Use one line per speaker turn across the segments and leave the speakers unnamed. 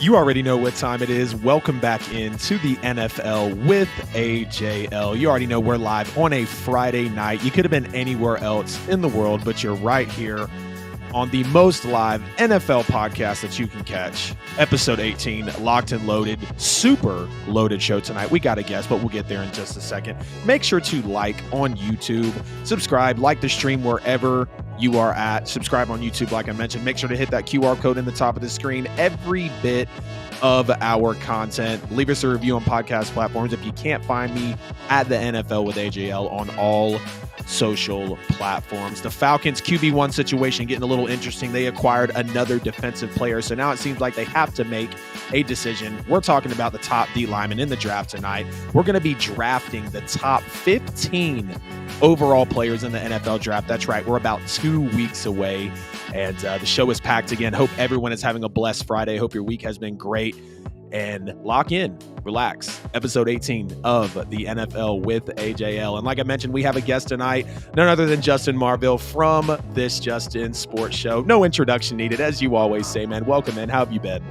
You already know what time it is. Welcome back into the NFL with AJL. You already know we're live on a Friday night. You could have been anywhere else in the world, but you're right here on the most live NFL podcast that you can catch. Episode 18, locked and loaded, super loaded show tonight. We got a guest, but we'll get there in just a second. Make sure to like on YouTube, subscribe, like the stream wherever you are at. Subscribe on YouTube, like I mentioned. Make sure to hit that QR code in the top of the screen. Every bit of our content. Leave us a review on podcast platforms. If you can't find me, at the NFL with AJL on all social platforms. The Falcons QB1 situation getting a little interesting. They acquired another defensive player, so now it seems like they have to make a decision. We're talking about the top D linemen in the draft tonight. We're going to be drafting the top 15 overall players in the NFL draft. That's right. We're about 2 weeks away, and the show is packed again. Hope everyone is having a blessed Friday. Hope your week has been great. And lock in, relax. Episode 18 of the NFL with AJL. And like I mentioned, we have a guest tonight, none other than Justin Marville from This Justin Sports Show. No introduction needed, as you always say, man. Welcome, man. How have you been?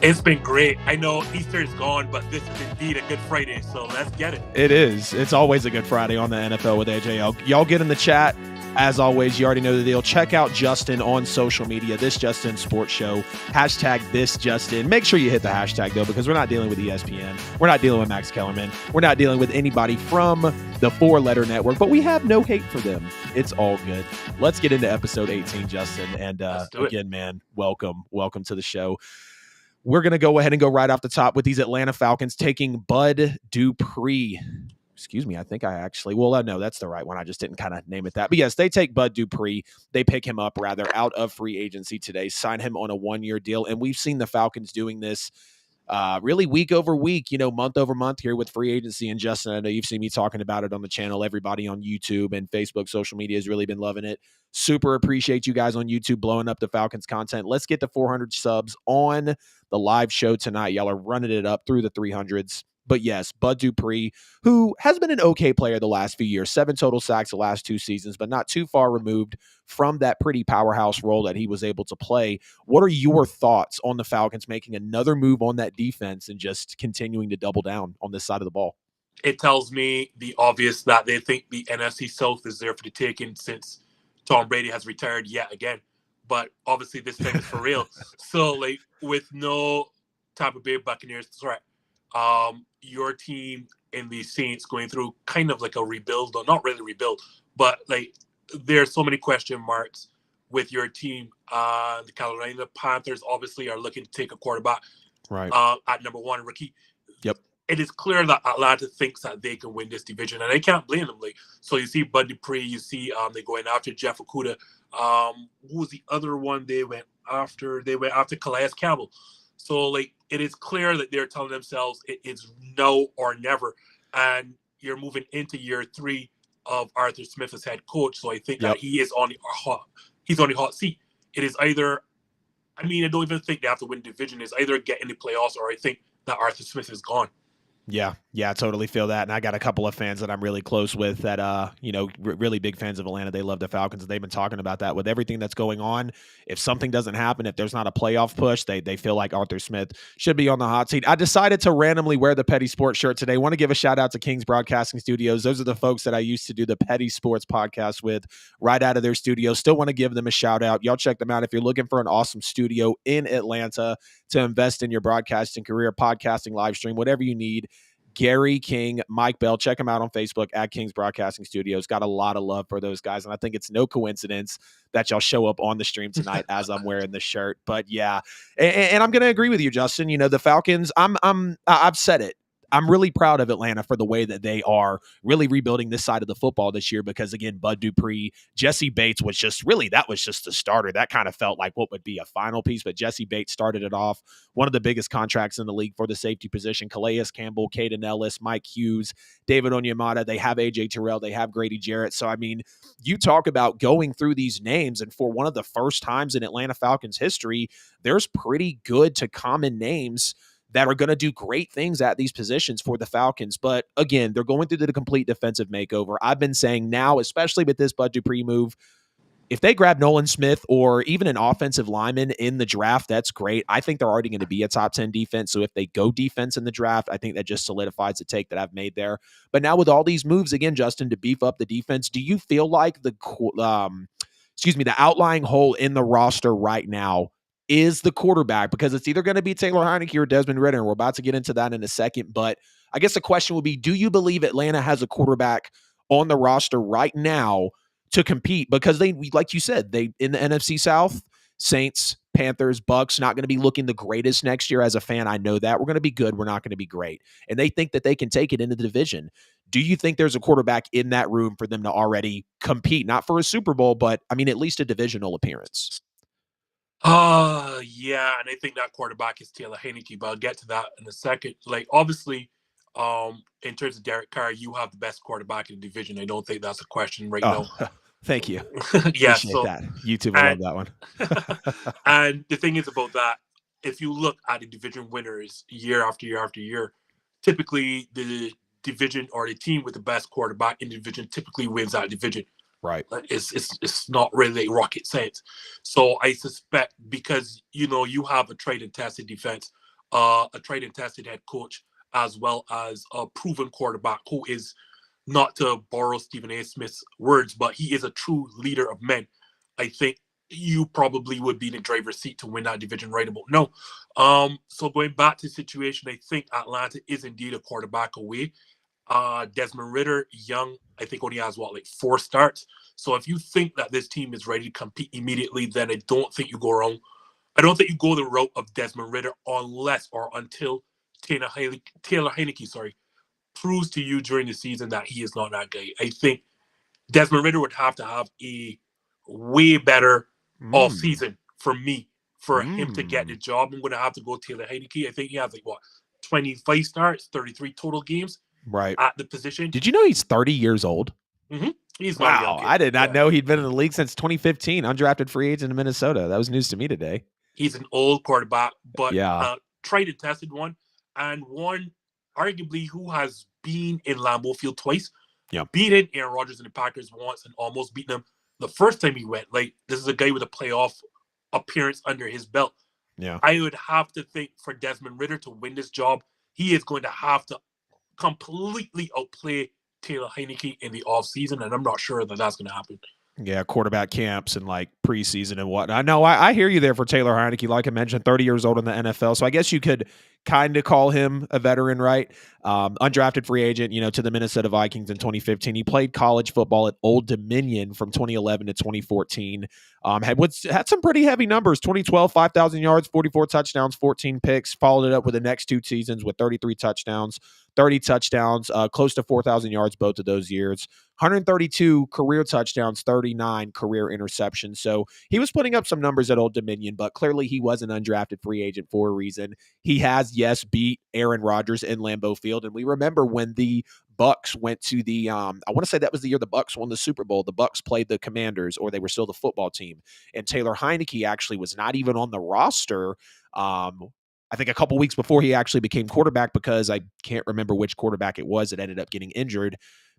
It's been great. I know Easter is gone, but this is indeed a Good Friday, so let's get it.
It is. It's always a Good Friday on the NFL with AJL. Y'all get in the chat. As always, you already know the deal. Check out Justin on social media, This Justin Sports Show, hashtag This Justin. Make sure you hit the hashtag, though, because we're not dealing with ESPN. We're not dealing with Max Kellerman. We're not dealing with anybody from the four-letter network, but we have no hate for them. It's all good. Let's get into episode 18, Justin. And again, man, welcome. Welcome to the show. We're going to go ahead and go right off the top with these Atlanta Falcons taking Bud Dupree. Excuse me, I think I actually, no, that's the right one. I just didn't kind of name it that. But yes, they take Bud Dupree. They pick him up, rather, out of free agency today, sign him on a one-year deal. And we've seen the Falcons doing this really week over week, month over month here with free agency. And Justin, I know you've seen me talking about it on the channel. Everybody on YouTube and Facebook, social media has really been loving it. Super appreciate you guys on YouTube blowing up the Falcons content. Let's get to 400 subs on the live show tonight. Y'all are running it up through the 300s. But yes, Bud Dupree, who has been an okay player the last few years, 7 total sacks the last 2 seasons, but not too far removed from that pretty powerhouse role that he was able to play. What are your thoughts on the Falcons making another move on that defense and just continuing to double down on this side of the ball?
It tells me the obvious that they think the NFC South is there for the taking since Tom Brady has retired yet again. But obviously this thing is for real. So, with no Tampa Bay Buccaneers threat, your team in the Saints going through kind of like a rebuild, or not really rebuild, but there's so many question marks with your team. The Carolina Panthers obviously are looking to take a quarterback,
right?
At number 1 rookie.
Yep.
It is clear that Atlanta thinks that they can win this division, and I can't blame them. So you see Bud Dupree, you see they're going after Jeff Okudah. Who was the other one they went after? They went after Calais Campbell. So, it is clear that they're telling themselves it's no or never. And you're moving into year 3 of Arthur Smith as head coach. So I think that he is on the hot seat. It is either, I don't even think they have to win the division. It's either get in the playoffs, or I think that Arthur Smith is gone.
Yeah, I totally feel that. And I got a couple of fans that I'm really close with that, really big fans of Atlanta. They love the Falcons. They've been talking about that with everything that's going on. If something doesn't happen, if there's not a playoff push, they feel like Arthur Smith should be on the hot seat. I decided to randomly wear the Petty Sports shirt today. I want to give a shout out to Kings Broadcasting Studios. Those are the folks that I used to do the Petty Sports podcast with right out of their studio. Still want to give them a shout out. Y'all check them out if you're looking for an awesome studio in Atlanta to invest in your broadcasting career, podcasting, live stream, whatever you need. Gary King, Mike Bell, check them out on Facebook at Kings Broadcasting Studios. Got a lot of love for those guys, and I think it's no coincidence that y'all show up on the stream tonight as I'm wearing the shirt. But yeah, and I'm going to agree with you, Justin. The Falcons. I've said it. I'm really proud of Atlanta for the way that they are really rebuilding this side of the football this year because, again, Bud Dupree, Jesse Bates was just the starter. That kind of felt like what would be a final piece, but Jesse Bates started it off. One of the biggest contracts in the league for the safety position. Calais Campbell, Caden Ellis, Mike Hughes, David Onyemata. They have A.J. Terrell. They have Grady Jarrett. So, you talk about going through these names, and for one of the first times in Atlanta Falcons history, there's pretty good to common names that are going to do great things at these positions for the Falcons. But again, they're going through the complete defensive makeover. I've been saying now, especially with this Bud Dupree move, if they grab Nolan Smith or even an offensive lineman in the draft, that's great. I think they're already going to be a top 10 defense. So if they go defense in the draft, I think that just solidifies the take that I've made there. But now with all these moves again, Justin, to beef up the defense, do you feel like the outlying hole in the roster right now is the quarterback? Because it's either going to be Taylor Heinicke or Desmond Ridder. And we're about to get into that in a second. But I guess the question would be, do you believe Atlanta has a quarterback on the roster right now to compete? Because they, like you said, they in the NFC South, Saints, Panthers, Bucks, not going to be looking the greatest next year. As a fan, I know that we're going to be good. We're not going to be great. And they think that they can take it into the division. Do you think there's a quarterback in that room for them to already compete? Not for a Super Bowl, but I mean, at least a divisional appearance.
Yeah, and I think that quarterback is Taylor Heinicke, but I'll get to that in a second. Like, obviously, in terms of Derek Carr, you have the best quarterback in the division. I don't think that's a question right now.
Thank you.
Yeah,
Appreciate that. YouTube will love that
one. And the thing is about that, if you look at the division winners year after year after year, typically the division or the team with the best quarterback in the division typically wins that division.
Right.
It's not really rocket science. So I suspect because, you have a tried and tested defense, a tried and tested head coach, as well as a proven quarterback who is, not to borrow Stephen A. Smith's words, but he is a true leader of men. I think you probably would be in the driver's seat to win that division right about now. So going back to the situation, I think Atlanta is indeed a quarterback away. Desmond Ridder, young, I think only has 4 starts. So if you think that this team is ready to compete immediately, then I don't think you go wrong. I don't think you go the route of Desmond Ridder unless or until Taylor Heinicke, proves to you during the season that he is not that guy. I think Desmond Ridder would have to have a way better off season for him to get the job. I'm going to have to go Taylor Heinicke. I think he has 25 starts, 33 total games.
Right.
At the position.
Did you know he's 30 years old?
Mm-hmm. He's
wow. I did not know he'd been in the league since 2015. Undrafted free agent in Minnesota. That was news to me today.
He's an old quarterback, but tried and tested one, and one arguably who has been in Lambeau Field twice.
Yeah.
Beaten Aaron Rodgers and the Packers once and almost beaten him the first time he went. This is a guy with a playoff appearance under his belt.
Yeah.
I would have to think for Desmond Ridder to win this job, he is going to have to completely outplay Taylor Heinicke in the offseason, and I'm not sure that that's going to happen.
Yeah, quarterback camps and preseason and whatnot. No, I hear you there for Taylor Heinicke. Like I mentioned, 30 years old in the NFL. So I guess you could kind of call him a veteran, right? Undrafted free agent, to the Minnesota Vikings in 2015. He played college football at Old Dominion from 2011 to 2014. Had some pretty heavy numbers. 2012, 5,000 yards, 44 touchdowns, 14 picks. Followed it up with the next 2 seasons with 33 touchdowns, 30 touchdowns, close to 4,000 yards both of those years. 132 career touchdowns, 39 career interceptions. So he was putting up some numbers at Old Dominion, but clearly he was an undrafted free agent for a reason. He has, yes, beat Aaron Rodgers in Lambeau Field. And we remember when the Bucks went to the, I want to say that was the year the Bucks won the Super Bowl. The Bucks played the Commanders, or they were still the football team. And Taylor Heinicke actually was not even on the roster. I think a couple weeks before he actually became quarterback, because I can't remember which quarterback it was that ended up getting injured.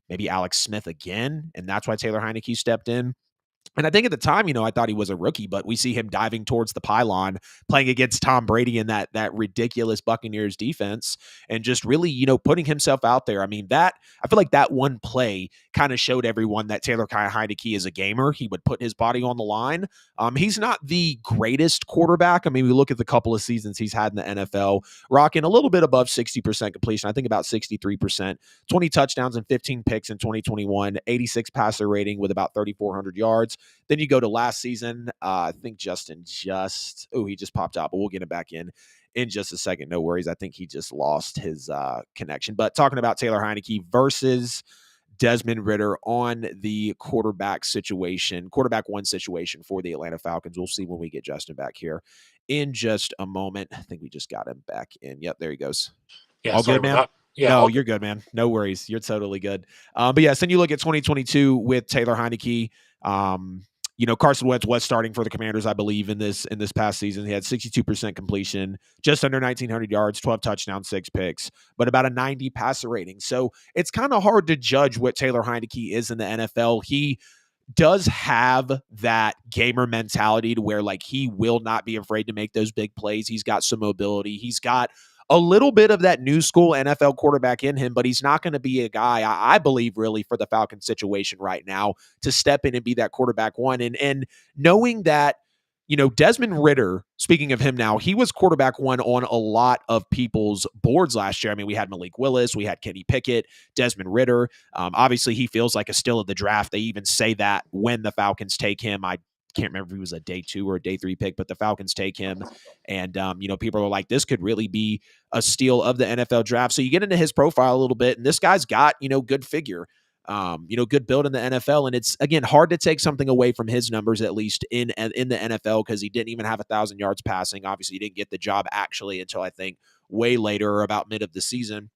Maybe Alex Smith again, and that's why Taylor Heinicke stepped in. And I think at the time, I thought he was a rookie, but we see him diving towards the pylon, playing against Tom Brady in that ridiculous Buccaneers defense, and just really, putting himself out there. I mean, I feel like that one play kind of showed everyone that Taylor Heinicke is a gamer. He would put his body on the line. He's not the greatest quarterback. I mean, we look at the couple of seasons he's had in the NFL, rocking a little bit above 60% completion. I think about 63%, 20 touchdowns and 15 picks in 2021, 86 passer rating with about 3,400 yards. Then you go to last season. I think he just popped out, but we'll get him back in just a second. No worries. I think he just lost his connection. But talking about Taylor Heinicke versus Desmond Ridder on the quarterback one situation for the Atlanta Falcons. We'll see when we get Justin back here in just a moment. I think we just got him back in. Yep, there he goes.
Yeah,
all good, man?
Yeah,
no, you're good, man. No worries. You're totally good. But yes, then you look at 2022 with Taylor Heinicke. Carson Wentz was starting for the Commanders, I believe, in this past season. He had 62% completion, just under 1,900 yards, 12 touchdowns, 6 picks, but about a 90 passer rating. So it's kind of hard to judge what Taylor Heinicke is in the NFL. He does have that gamer mentality to where like he will not be afraid to make those big plays. He's got some mobility. He's got a little bit of that new school NFL quarterback in him, but he's not going to be a guy, I believe, really for the Falcons situation right now to step in and be that quarterback one. And knowing that, Desmond Ridder, speaking of him now, he was quarterback one on a lot of people's boards last year. I mean, we had Malik Willis, we had Kenny Pickett, Desmond Ridder. Obviously, he feels like a steal of the draft. They even say that when the Falcons take him. I can't remember if he was a day 2 or a day 3 pick, but the Falcons take him. And, people are like, this could really be a steal of the NFL draft. So you get into his profile a little bit, and this guy's got, good figure. Good build in the NFL. And it's, again, hard to take something away from his numbers, at least in the NFL, because he didn't even have 1,000 yards passing. Obviously, he didn't get the job actually until I think way later or about mid of the season.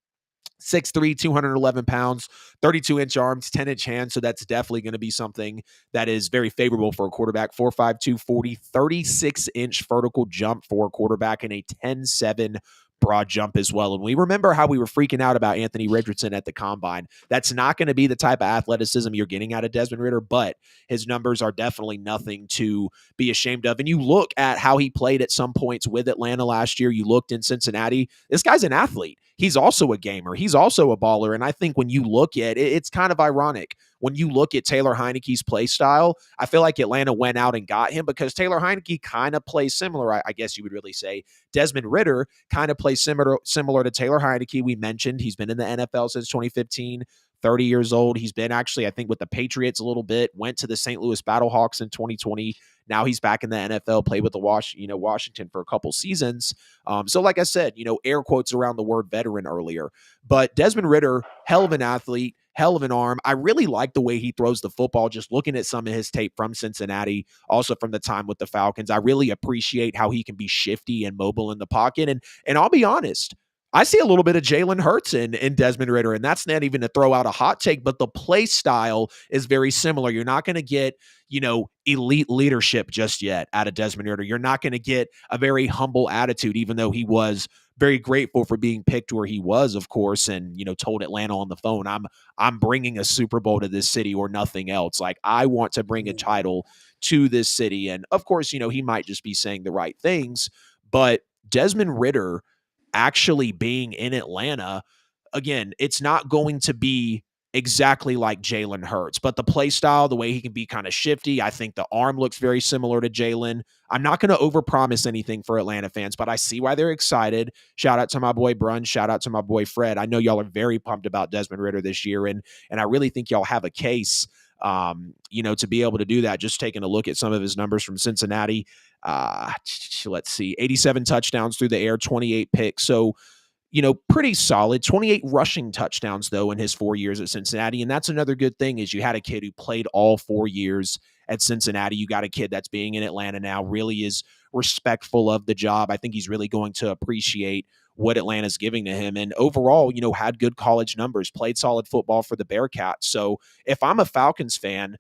6'3", 211 pounds, 32-inch arms, 10-inch hands. So that's definitely going to be something that is very favorable for a quarterback. 4'5", 240, 36-inch vertical jump for a quarterback, and a 10'7" broad jump as well. And we remember how we were freaking out about Anthony Richardson at the combine. That's not going to be the type of athleticism you're getting out of Desmond Ridder, but his numbers are definitely nothing to be ashamed of. And you look at how he played at some points with Atlanta last year. You looked in Cincinnati. This guy's an athlete. He's also a gamer. He's also a baller. And I think when you look at it, it's kind of ironic. When you look at Taylor Heinicke's play style, I feel like Atlanta went out and got him because Taylor Heinicke kind of plays similar, I guess you would really say. Desmond Ridder kind of plays similar to Taylor Heinicke. We mentioned he's been in the NFL since 2015, 30 years old. He's been actually, I think, with the Patriots a little bit, went to the St. Louis Battlehawks in 2020. Now he's back in the NFL, played with the Washington for a couple seasons. So like I said, air quotes around the word veteran earlier. But Desmond Ridder, hell of an athlete, hell of an arm. I really like the way he throws the football, just looking at some of his tape from Cincinnati, also from the time with the Falcons. I really appreciate how he can be shifty and mobile in the pocket. And I'll be honest, I see a little bit of Jalen Hurts in Desmond Ridder, and that's not even to throw out a hot take, but the play style is very similar. You're not going to get, elite leadership just yet out of Desmond Ridder. You're not going to get a very humble attitude, even though he was very grateful for being picked where he was, of course, and, told Atlanta on the phone, I'm bringing a Super Bowl to this city or nothing else. Like, I want to bring a title to this city. And of course, he might just be saying the right things, but Desmond Ridder actually being in Atlanta, again, it's not going to be exactly like Jalen Hurts, but the play style, the way he can be kind of shifty, I think the arm looks very similar to Jalen. I'm not going to overpromise anything for Atlanta fans, but I see why they're excited. Shout out to my boy Brun. Shout out to my boy Fred. I know y'all are very pumped about Desmond Ridder this year, and I really think y'all have a case, to be able to do that. Just taking a look at some of his numbers from Cincinnati. Let's see, 87 touchdowns through the air, 28 picks. So, pretty solid. 28 rushing touchdowns, though, in his 4 years at Cincinnati. And that's another good thing is you had a kid who played all 4 years at Cincinnati. You got a kid that's being in Atlanta now, really is respectful of the job. I think he's really going to appreciate what Atlanta's giving to him. And overall, had good college numbers, played solid football for the Bearcats. So if I'm a Falcons fan,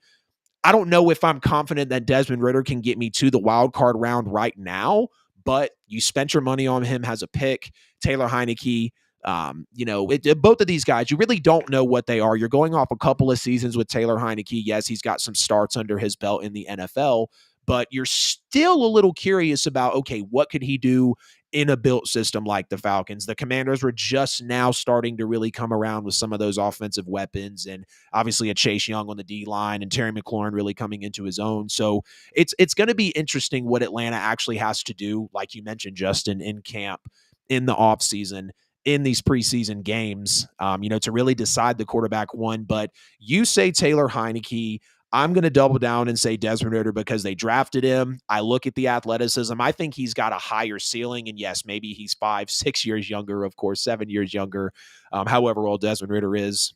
I don't know if I'm confident that Desmond Ridder can get me to the wild card round right now, but you spent your money on him, has a pick. Taylor Heinicke, both of these guys, you really don't know what they are. You're going off a couple of seasons with Taylor Heinicke. Yes, he's got some starts under his belt in the NFL, but you're still a little curious about, okay, what could he do in a built system like the Falcons? The Commanders were just now starting to really come around with some of those offensive weapons, and obviously a Chase Young on the D-line and Terry McLaurin really coming into his own. So it's going to be interesting what Atlanta actually has to do, like you mentioned, Justin, in camp, in the offseason, in these preseason games, to really decide the quarterback one. But you say Taylor Heinicke, I'm going to double down and say Desmond Ridder because they drafted him. I look at the athleticism. I think he's got a higher ceiling. And yes, maybe he's 5-6 years younger, of course, 7 years younger, however old Desmond Ridder is,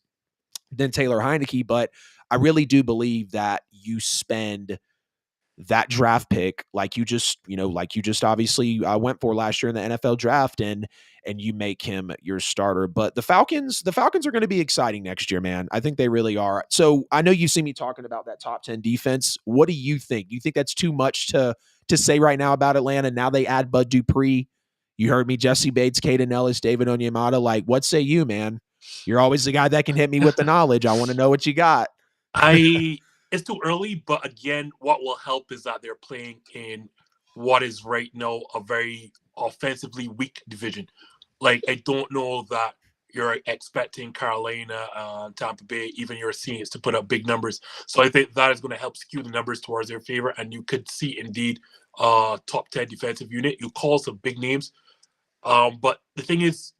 than Taylor Heinicke. But I really do believe that you spend that draft pick like you just obviously went for last year in the NFL draft, and you make him your starter. But the Falcons are going to be exciting next year, man. I think they really are. So I know you see me talking about that top 10 defense. What do you think? You think that's too much to say right now about Atlanta? Now they add Bud Dupree. You heard me, Jesse Bates, Caden Ellis, David Onyemata. Like, what say you, man? You're always the guy that can hit me with the knowledge. I want to know what you got.
I It's too early, but again, what will help is that they're playing in what is right now a very offensively weak division. Like, I don't know that you're expecting Carolina, Tampa Bay, even your Saints to put up big numbers. So I think that is going to help skew the numbers towards their favor, and you could see indeed top 10 defensive unit. You call some big names, but the thing is,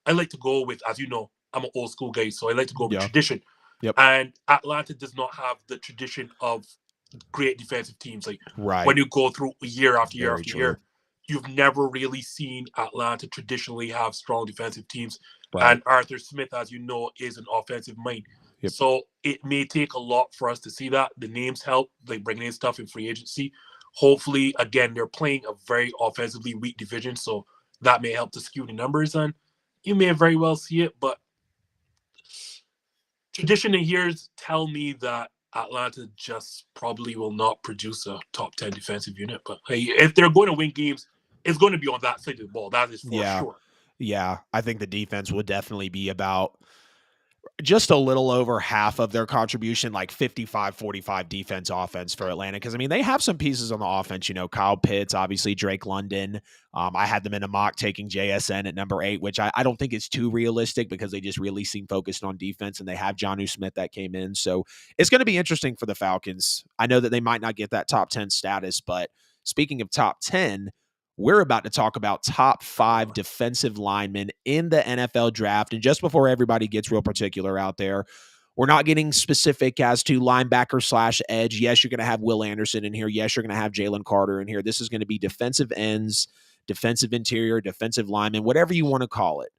I like to go with, as you know, I'm an old school guy, so I like to go with
Yeah.
tradition.
Yep.
And Atlanta does not have the tradition of great defensive teams. Like, when
Right.
you go through year after year
Very
after
true.
year, you've never really seen Atlanta traditionally have strong defensive teams.
Right.
And Arthur Smith, as you know, is an offensive mind.
Yep.
So it may take a lot for us to see that. The names help, like bringing in stuff in free agency. Hopefully, again, they're playing a very offensively weak division, so that may help to skew the numbers. And you may very well see it, but tradition in years tell me that Atlanta just probably will not produce a top 10 defensive unit. But hey, if they're going to win games, it's going to be on that side of the ball. That is for
Yeah.
sure.
Yeah. I think the defense would definitely be about just a little over half of their contribution, like 55-45 defense offense for Atlanta. Because, I mean, they have some pieces on the offense, Kyle Pitts, obviously Drake London. I had them in a mock taking JSN at number 8, which I don't think is too realistic because they just really seem focused on defense, and they have Jonnu Smith that came in. So it's going to be interesting for the Falcons. I know that they might not get that top 10 status, but speaking of top 10, we're about to talk about top 5 defensive linemen in the NFL draft. And just before everybody gets real particular out there, we're not getting specific as to linebacker / edge. Yes, you're going to have Will Anderson in here. Yes, you're going to have Jalen Carter in here. This is going to be defensive ends, defensive interior, defensive lineman, whatever you want to call it.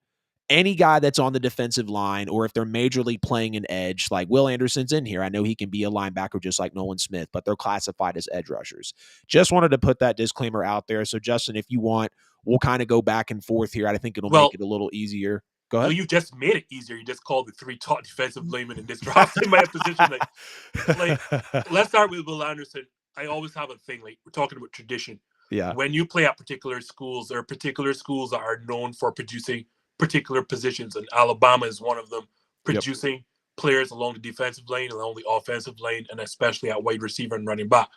Any guy that's on the defensive line, or if they're majorly playing an edge, like Will Anderson's in here. I know he can be a linebacker just like Nolan Smith, but they're classified as edge rushers. Just wanted to put that disclaimer out there. So, Justin, if you want, we'll kind of go back and forth here. I think it'll make it a little easier. Go ahead.
You just made it easier. You just called the 3 top defensive linemen in this draft in my position. Like, let's start with Will Anderson. I always have a thing, like, we're talking about tradition.
Yeah.
When you play at particular schools, there are particular schools that are known for producing particular positions, and Alabama is one of them, producing players along the defensive lane, along the offensive lane, and especially at wide receiver and running back.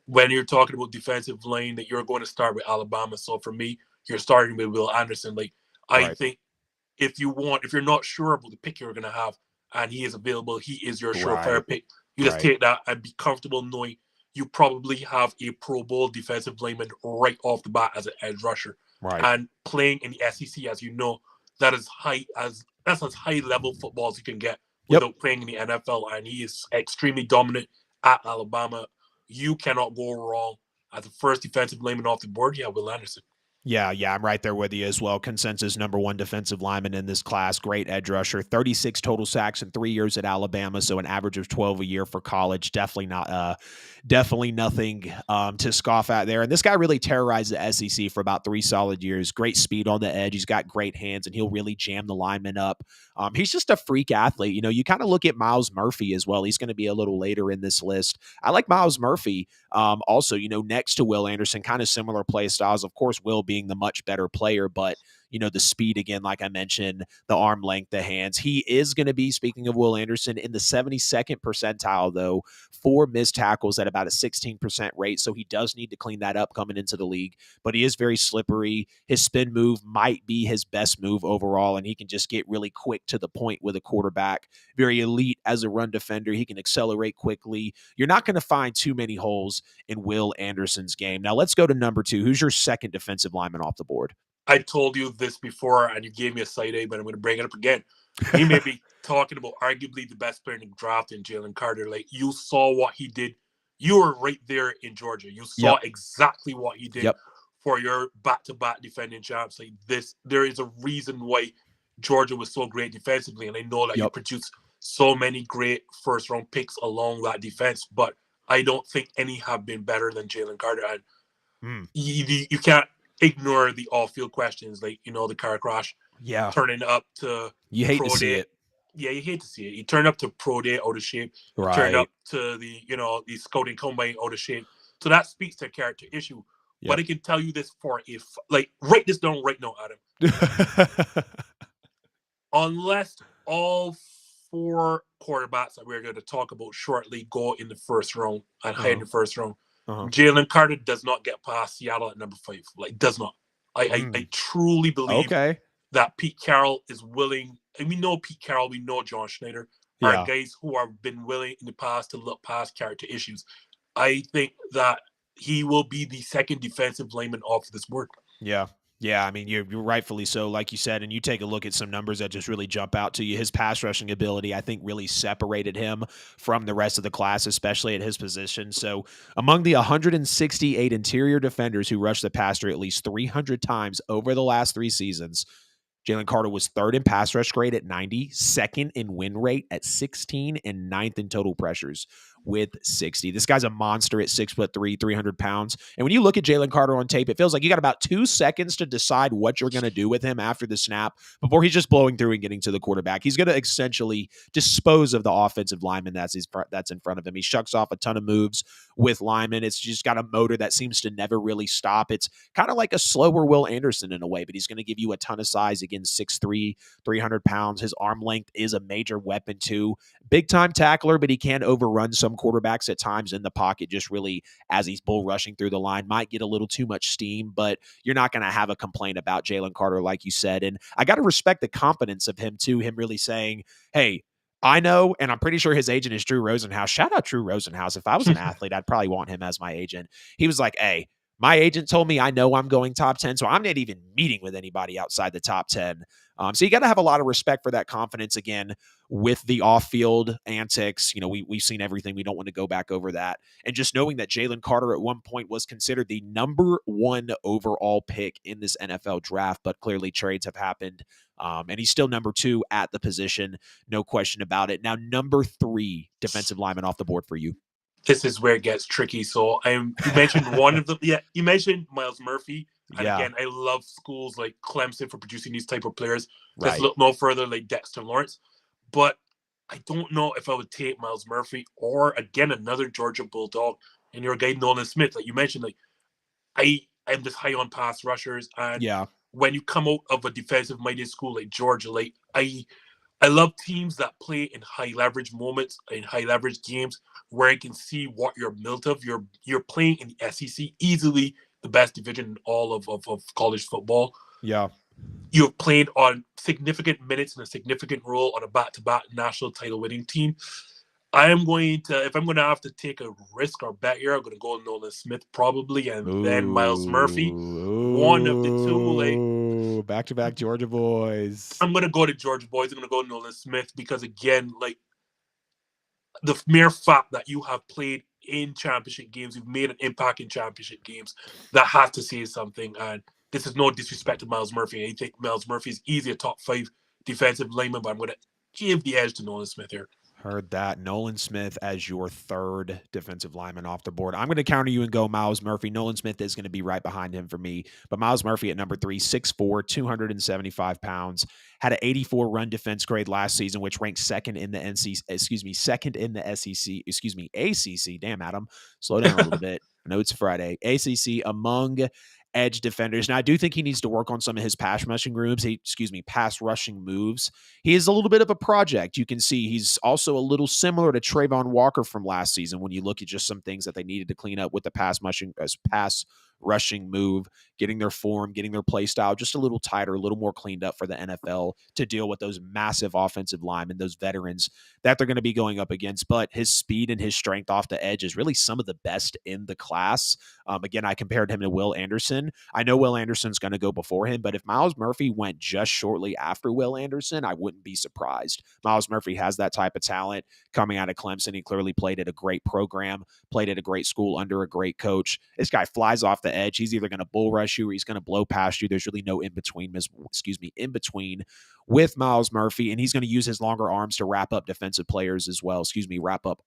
When you're talking about defensive lane, that you're going to start with Alabama. So for me, you're starting with Will Anderson. Like, I think if you're not sure about the pick you're going to have, and he is available, he is your surefire pick. You just take that and be comfortable knowing you probably have a Pro Bowl defensive lineman right off the bat as an edge rusher. And playing in the SEC, as you know, that's as high level football as you can get without playing in the NFL. And he is extremely dominant at Alabama. You cannot go wrong as the first defensive lineman off the board. Yeah, Will Anderson.
Yeah, I'm right there with you as well. Consensus number 1 defensive lineman in this class. Great edge rusher. 36 total sacks in 3 years at Alabama, so an average of 12 a year for college. Definitely nothing to scoff at there. And this guy really terrorized the SEC for about 3 solid years. Great speed on the edge. He's got great hands, and he'll really jam the lineman up. He's just a freak athlete. You kind of look at Myles Murphy as well. He's going to be a little later in this list. I like Myles Murphy. Also, next to Will Anderson, kind of similar play styles. Of course, Will being the much better player, but the speed, again, like I mentioned, the arm length, the hands. He is going to be, speaking of Will Anderson, in the 72nd percentile, though, for missed tackles at about a 16% rate. So he does need to clean that up coming into the league, but he is very slippery. His spin move might be his best move overall, and he can just get really quick to the point with a quarterback. Very elite as a run defender. He can accelerate quickly. You're not going to find too many holes in Will Anderson's game. Now let's go to number 2. Who's your second defensive lineman off the board?
I told you this before, and you gave me a side eye, but I'm going to bring it up again. We may be talking about arguably the best player in the draft in Jalen Carter. Like, you saw what he did. You were right there in Georgia. You saw exactly what he did for your back-to-back defending champs. Like this, there is a reason why Georgia was so great defensively, and I know that you produced so many great first-round picks along that defense, but I don't think any have been better than Jalen Carter. And you can't ignore the off-field questions, like, the car crash, turning up to
you hate to see it.
Yeah, you hate to see it. You turn up to pro day out of shape. You turn up to the scouting combine out of shape. So that speaks to a character issue. But I can tell you this write this down right now, Adam. Unless all 4 quarterbacks that we're going to talk about shortly go in the first round and high in
Uh-huh.
the first round.
Uh-huh.
Jalen Carter does not get past Seattle at number 5. Like, does not. I truly believe
Okay.
that Pete Carroll is willing, and we know Pete Carroll, we know John Schneider, are
Yeah.
guys who have been willing in the past to look past character issues. I think that he will be the second defensive lineman off this board.
Yeah. Yeah, I mean, you're rightfully so, like you said, and you take a look at some numbers that just really jump out to you. His pass rushing ability, I think, really separated him from the rest of the class, especially at his position. So, among the 168 interior defenders who rushed the passer at least 300 times over the last 3 seasons, Jalen Carter was third in pass rush grade at 90, second in win rate at 16, and ninth in total pressures with 60. This guy's a monster at 6'3", 300 pounds. And when you look at Jalen Carter on tape, it feels like you got about 2 seconds to decide what you're going to do with him after the snap before he's just blowing through and getting to the quarterback. He's going to essentially dispose of the offensive lineman that's in front of him. He shucks off a ton of moves with linemen. It's just got a motor that seems to never really stop. It's kind of like a slower Will Anderson in a way, but he's going to give you a ton of size. Again, 6'3", 300 pounds. His arm length is a major weapon too. Big time tackler, but he can overrun some quarterbacks at times in the pocket, just really as he's bull rushing through the line. Might get a little too much steam, but you're not going to have a complaint about Jalen Carter, like you said. And I got to respect the confidence of him too, him really saying, hey, I know, and I'm pretty sure his agent is Drew Rosenhaus. Shout out Drew Rosenhaus. If I was an athlete, I'd probably want him as my agent. He was like, hey, my agent told me I know I'm going top 10, so I'm not even meeting with anybody outside the top 10. So you got to have a lot of respect for that confidence, again, with the off-field antics. You know, we've seen everything. We don't want to go back over that. And just knowing that Jalen Carter at one point was considered the number 1 overall pick in this NFL draft, but clearly trades have happened. And he's still number 2 at the position. No question about it. Now, number 3 defensive lineman off the board for you.
This is where it gets tricky. So you mentioned one of them. Yeah, you mentioned Myles Murphy. And again, I love schools like Clemson for producing these type of players. Let's look no further like Dexter Lawrence. But I don't know if I would take Myles Murphy or, again, another Georgia Bulldog. And your guy, Nolan Smith, like you mentioned, like I'm just high on pass rushers. And when you come out of a defensive-minded school like Georgia, like I love teams that play in high leverage moments, in high leverage games, where I can see what you're built of. You're playing in the SEC, easily the best division in all of college football.
Yeah.
You've played on significant minutes in a significant role on a back-to-back national title winning team. If I'm going to have to take a risk or bet here, I'm going to go Nolan Smith probably, and then Myles Murphy. One of the two, like
back-to-back Georgia boys.
I'm going to go to Georgia boys. I'm going to go Nolan Smith because, again, like the mere fact that you have played in championship games, you've made an impact in championship games, that has to say something. And this is no disrespect to Myles Murphy. I think Myles Murphy is easily a top 5 defensive lineman, but I'm going to give the edge to Nolan Smith here.
Heard that. Nolan Smith as your 3rd defensive lineman off the board. I'm going to counter you and go Myles Murphy. Nolan Smith is going to be right behind him for me. But Myles Murphy at number 3, 6'4", 275 pounds, had an 84 run defense grade last season, which ranked second in the SEC, ACC. Damn, Adam, slow down a little bit. I know it's Friday. ACC among edge defenders. Now, I do think he needs to work on some of his pass rushing moves. Pass rushing moves. He is a little bit of a project. You can see he's also a little similar to Trayvon Walker from last season when you look at just some things that they needed to clean up with the pass rushing move, getting their form, getting their play style just a little tighter, a little more cleaned up for the NFL to deal with those massive offensive linemen, those veterans that they're going to be going up against. But his speed and his strength off the edge is really some of the best in the class. Again, I compared him to Will Anderson. I know Will Anderson's going to go before him, but if Myles Murphy went just shortly after Will Anderson, I wouldn't be surprised. Myles Murphy has that type of talent coming out of Clemson. He clearly played at a great program, played at a great school under a great coach. This guy flies off the edge. He's either going to bull rush you or he's going to blow past you. There's really no in between with Myles Murphy, and he's going to use his longer arms to wrap up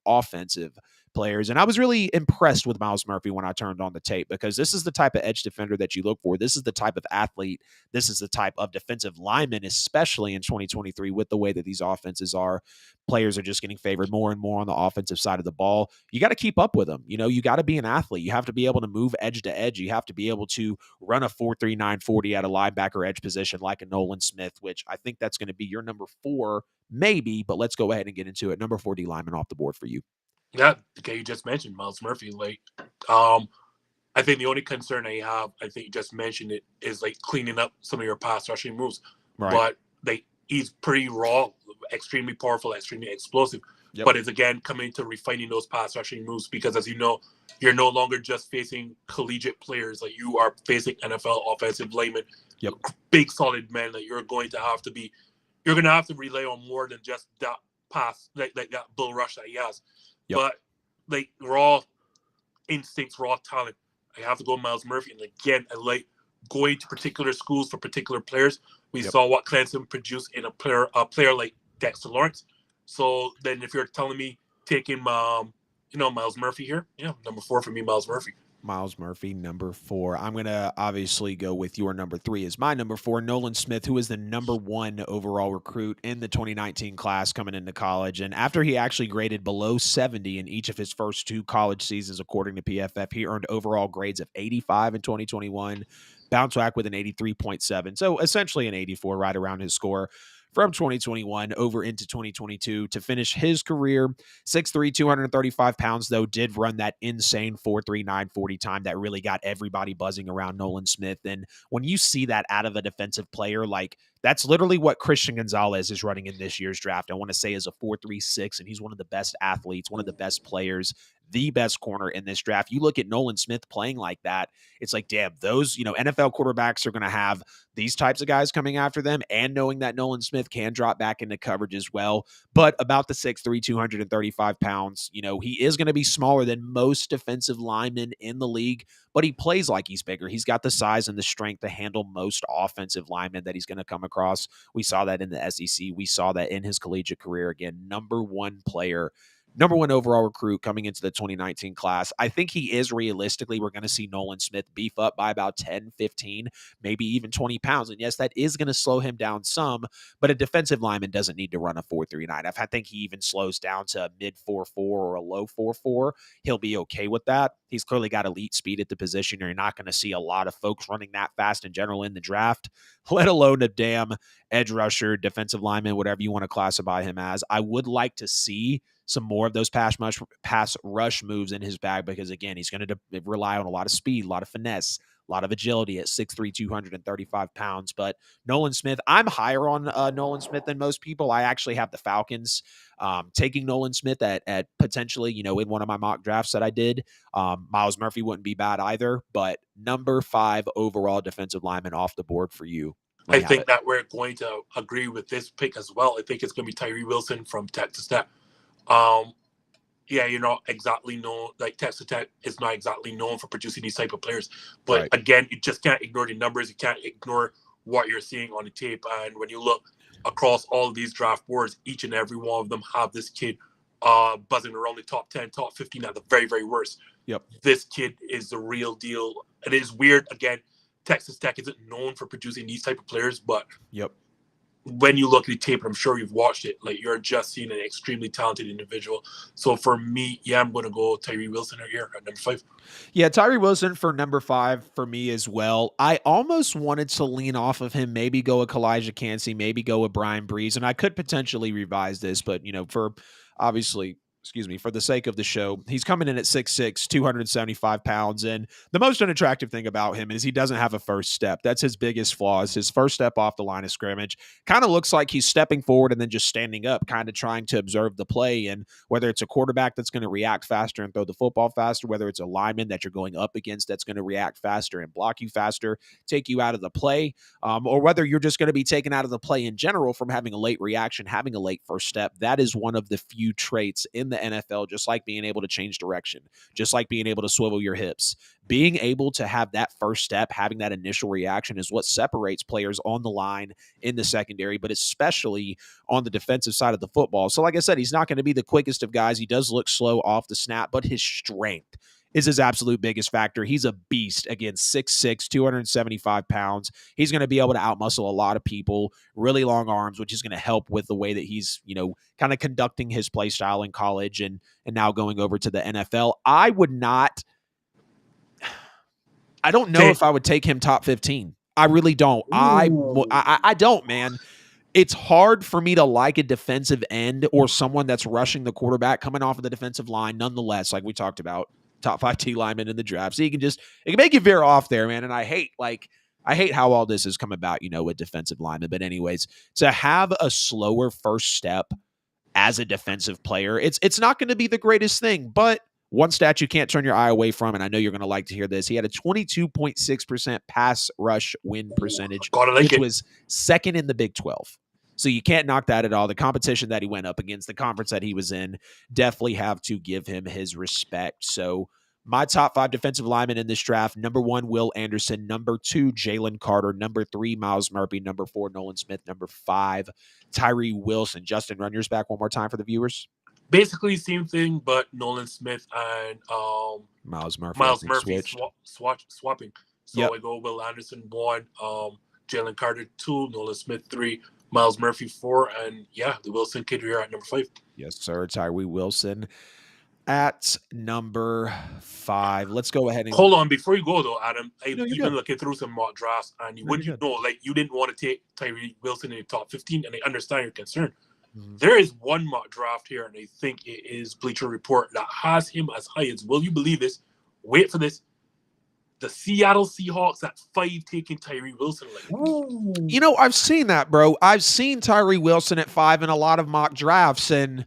offensive players. And I was really impressed with Myles Murphy when I turned on the tape, because this is the type of edge defender that you look for. This is the type of athlete. This is the type of defensive lineman, especially in 2023, with the way that these offenses are. Players are just getting favored more and more on the offensive side of the ball. You got to keep up with them. You got to be an athlete. You have to be able to move edge to edge. You have to be able to run a 4.39 40 at a linebacker edge position like a Nolan Smith, which I think that's going to be your number 4, maybe, but let's go ahead and get into it. Number 4 D lineman off the board for you.
Yeah, okay, you just mentioned Myles Murphy. I think the only concern I have, I think you just mentioned it, is cleaning up some of your pass rushing moves.
Right.
But he's pretty raw, extremely powerful, extremely explosive.
Yep.
But it's again coming to refining those pass rushing moves, because as you know, you're no longer just facing collegiate players. You are facing NFL offensive linemen,
yep,
big solid men that you're going to have to rely on more than just that pass, that bull rush that he has. Yep. But raw instincts, raw talent, I have to go Myles Murphy. And again, I like going to particular schools for particular players. We saw what Clemson produced in a player like Dexter Lawrence. So then if you're telling me taking Myles Murphy here, number 4 for me, Myles Murphy.
Myles Murphy, number 4. I'm going to obviously go with your number 3 as my number 4, Nolan Smith, who is the number 1 overall recruit in the 2019 class coming into college. And after he actually graded below 70 in each of his first 2 college seasons, according to PFF, he earned overall grades of 85 in 2021, bounced back with an 83.7. So essentially an 84, right around his score, from 2021 over into 2022 to finish his career. 6'3", 235 pounds, though, did run that insane 4.39 40 time that really got everybody buzzing around Nolan Smith. And when you see that out of a defensive player, that's literally what Christian Gonzalez is running in this year's draft. I want to say is a 4.36, and he's one of the best athletes, one of the best players, the best corner in this draft. You look at Nolan Smith playing like that, it's damn, those, NFL quarterbacks are going to have these types of guys coming after them, and knowing that Nolan Smith can drop back into coverage as well. But about the 6'3", 235 pounds, he is going to be smaller than most defensive linemen in the league, but he plays like he's bigger. He's got the size and the strength to handle most offensive linemen that he's going to come across. We saw that in the SEC. We saw that in his collegiate career. Again, number 1 player, number 1 overall recruit coming into the 2019 class. I think he is realistically, we're going to see Nolan Smith beef up by about 10, 15, maybe even 20 pounds. And yes, that is going to slow him down some, but a defensive lineman doesn't need to run a 4.39. I think he even slows down to a mid 4.4 or a low 4.4. He'll be okay with that. He's clearly got elite speed at the position. You're not going to see a lot of folks running that fast in general in the draft, let alone a damn edge rusher, defensive lineman, whatever you want to classify him as. I would like to see some more of those pass rush moves in his bag, because again, he's going to rely on a lot of speed, a lot of finesse, a lot of agility at 6'3", 235 pounds. But Nolan Smith, I'm higher on Nolan Smith than most people. I actually have the Falcons taking Nolan Smith at potentially, in one of my mock drafts that I did. Myles Murphy wouldn't be bad either, but number 5 overall defensive lineman off the board for you.
I think that we're going to agree with this pick as well. I think it's going to be Tyree Wilson from Texas Tech. You're not exactly known, Texas Tech is not exactly known for producing these type of players. But again, you just can't ignore the numbers. You can't ignore what you're seeing on the tape. And when you look across all of these draft boards, each and every one of them have this kid buzzing around the top 10, top 15 at the very, very worst.
Yep.
This kid is the real deal. It is weird. Again, Texas Tech isn't known for producing these type of players, but when you look at the tape, and I'm sure you've watched it, you're just seeing an extremely talented individual. So for me, I'm going to go Tyree Wilson here at number 5.
Yeah, Tyree Wilson for number 5 for me as well. I almost wanted to lean off of him, maybe go with Kalijah Cansey, maybe go with Brian Breeze, and I could potentially revise this, but for obviously, for the sake of the show, he's coming in at 6'6", 275 pounds. And the most unattractive thing about him is he doesn't have a first step. That's his biggest flaw, is his first step off the line of scrimmage. Kind of looks like he's stepping forward and then just standing up, kind of trying to observe the play. And whether it's a quarterback that's going to react faster and throw the football faster, whether it's a lineman that you're going up against that's going to react faster and block you faster, take you out of the play, or whether you're just going to be taken out of the play in general from having a late reaction, having a late first step, that is one of the few traits in the NFL, just like being able to change direction, just like being able to swivel your hips. Being able to have that first step, having that initial reaction is what separates players on the line in the secondary, but especially on the defensive side of the football. So like I said, he's not going to be the quickest of guys. He does look slow off the snap, but his strength is his absolute biggest factor. He's a beast. Again, 6'6", 275 pounds. He's going to be able to outmuscle a lot of people, really long arms, which is going to help with the way that he's, kind of conducting his play style in college and now going over to the NFL. I don't know if I would take him top 15. I really don't. I don't, man. It's hard for me to like a defensive end or someone that's rushing the quarterback coming off of the defensive line. Nonetheless, like we talked about, top 5 T linemen in the draft. So it can make you veer off there, man. And I hate how all this has come about, with defensive linemen. But anyways, to have a slower first step as a defensive player, it's not going to be the greatest thing. But one stat you can't turn your eye away from, and I know you're going to like to hear this, he had a 22.6% pass rush win percentage, which was second in the Big 12. So you can't knock that at all. The competition that he went up against, the conference that he was in, definitely have to give him his respect. So my top 5 defensive linemen in this draft: number 1, Will Anderson; number 2, Jalen Carter; number 3, Miles Murphy; number 4, Nolan Smith; number 5, Tyree Wilson. Justin, run yours back one more time for the viewers.
Basically, same thing, but Nolan Smith and
Miles Murphy
swapping. So I go Will Anderson 1, Jalen Carter 2, Nolan Smith 3, Miles Murphy 4, and the Wilson kid here at number 5.
Yes, sir. Tyree Wilson at number 5. Let's go ahead and
hold on before you go though, Adam. I've been looking through some mock drafts, and you didn't want to take Tyree Wilson in the top 15, and I understand your concern. Mm-hmm. There is one mock draft here, and I think it is Bleacher Report, that has him as high as, will you believe this? Wait for this. The Seattle Seahawks at 5 taking Tyree Wilson.
I've seen that, bro. I've seen Tyree Wilson at 5 in a lot of mock drafts, and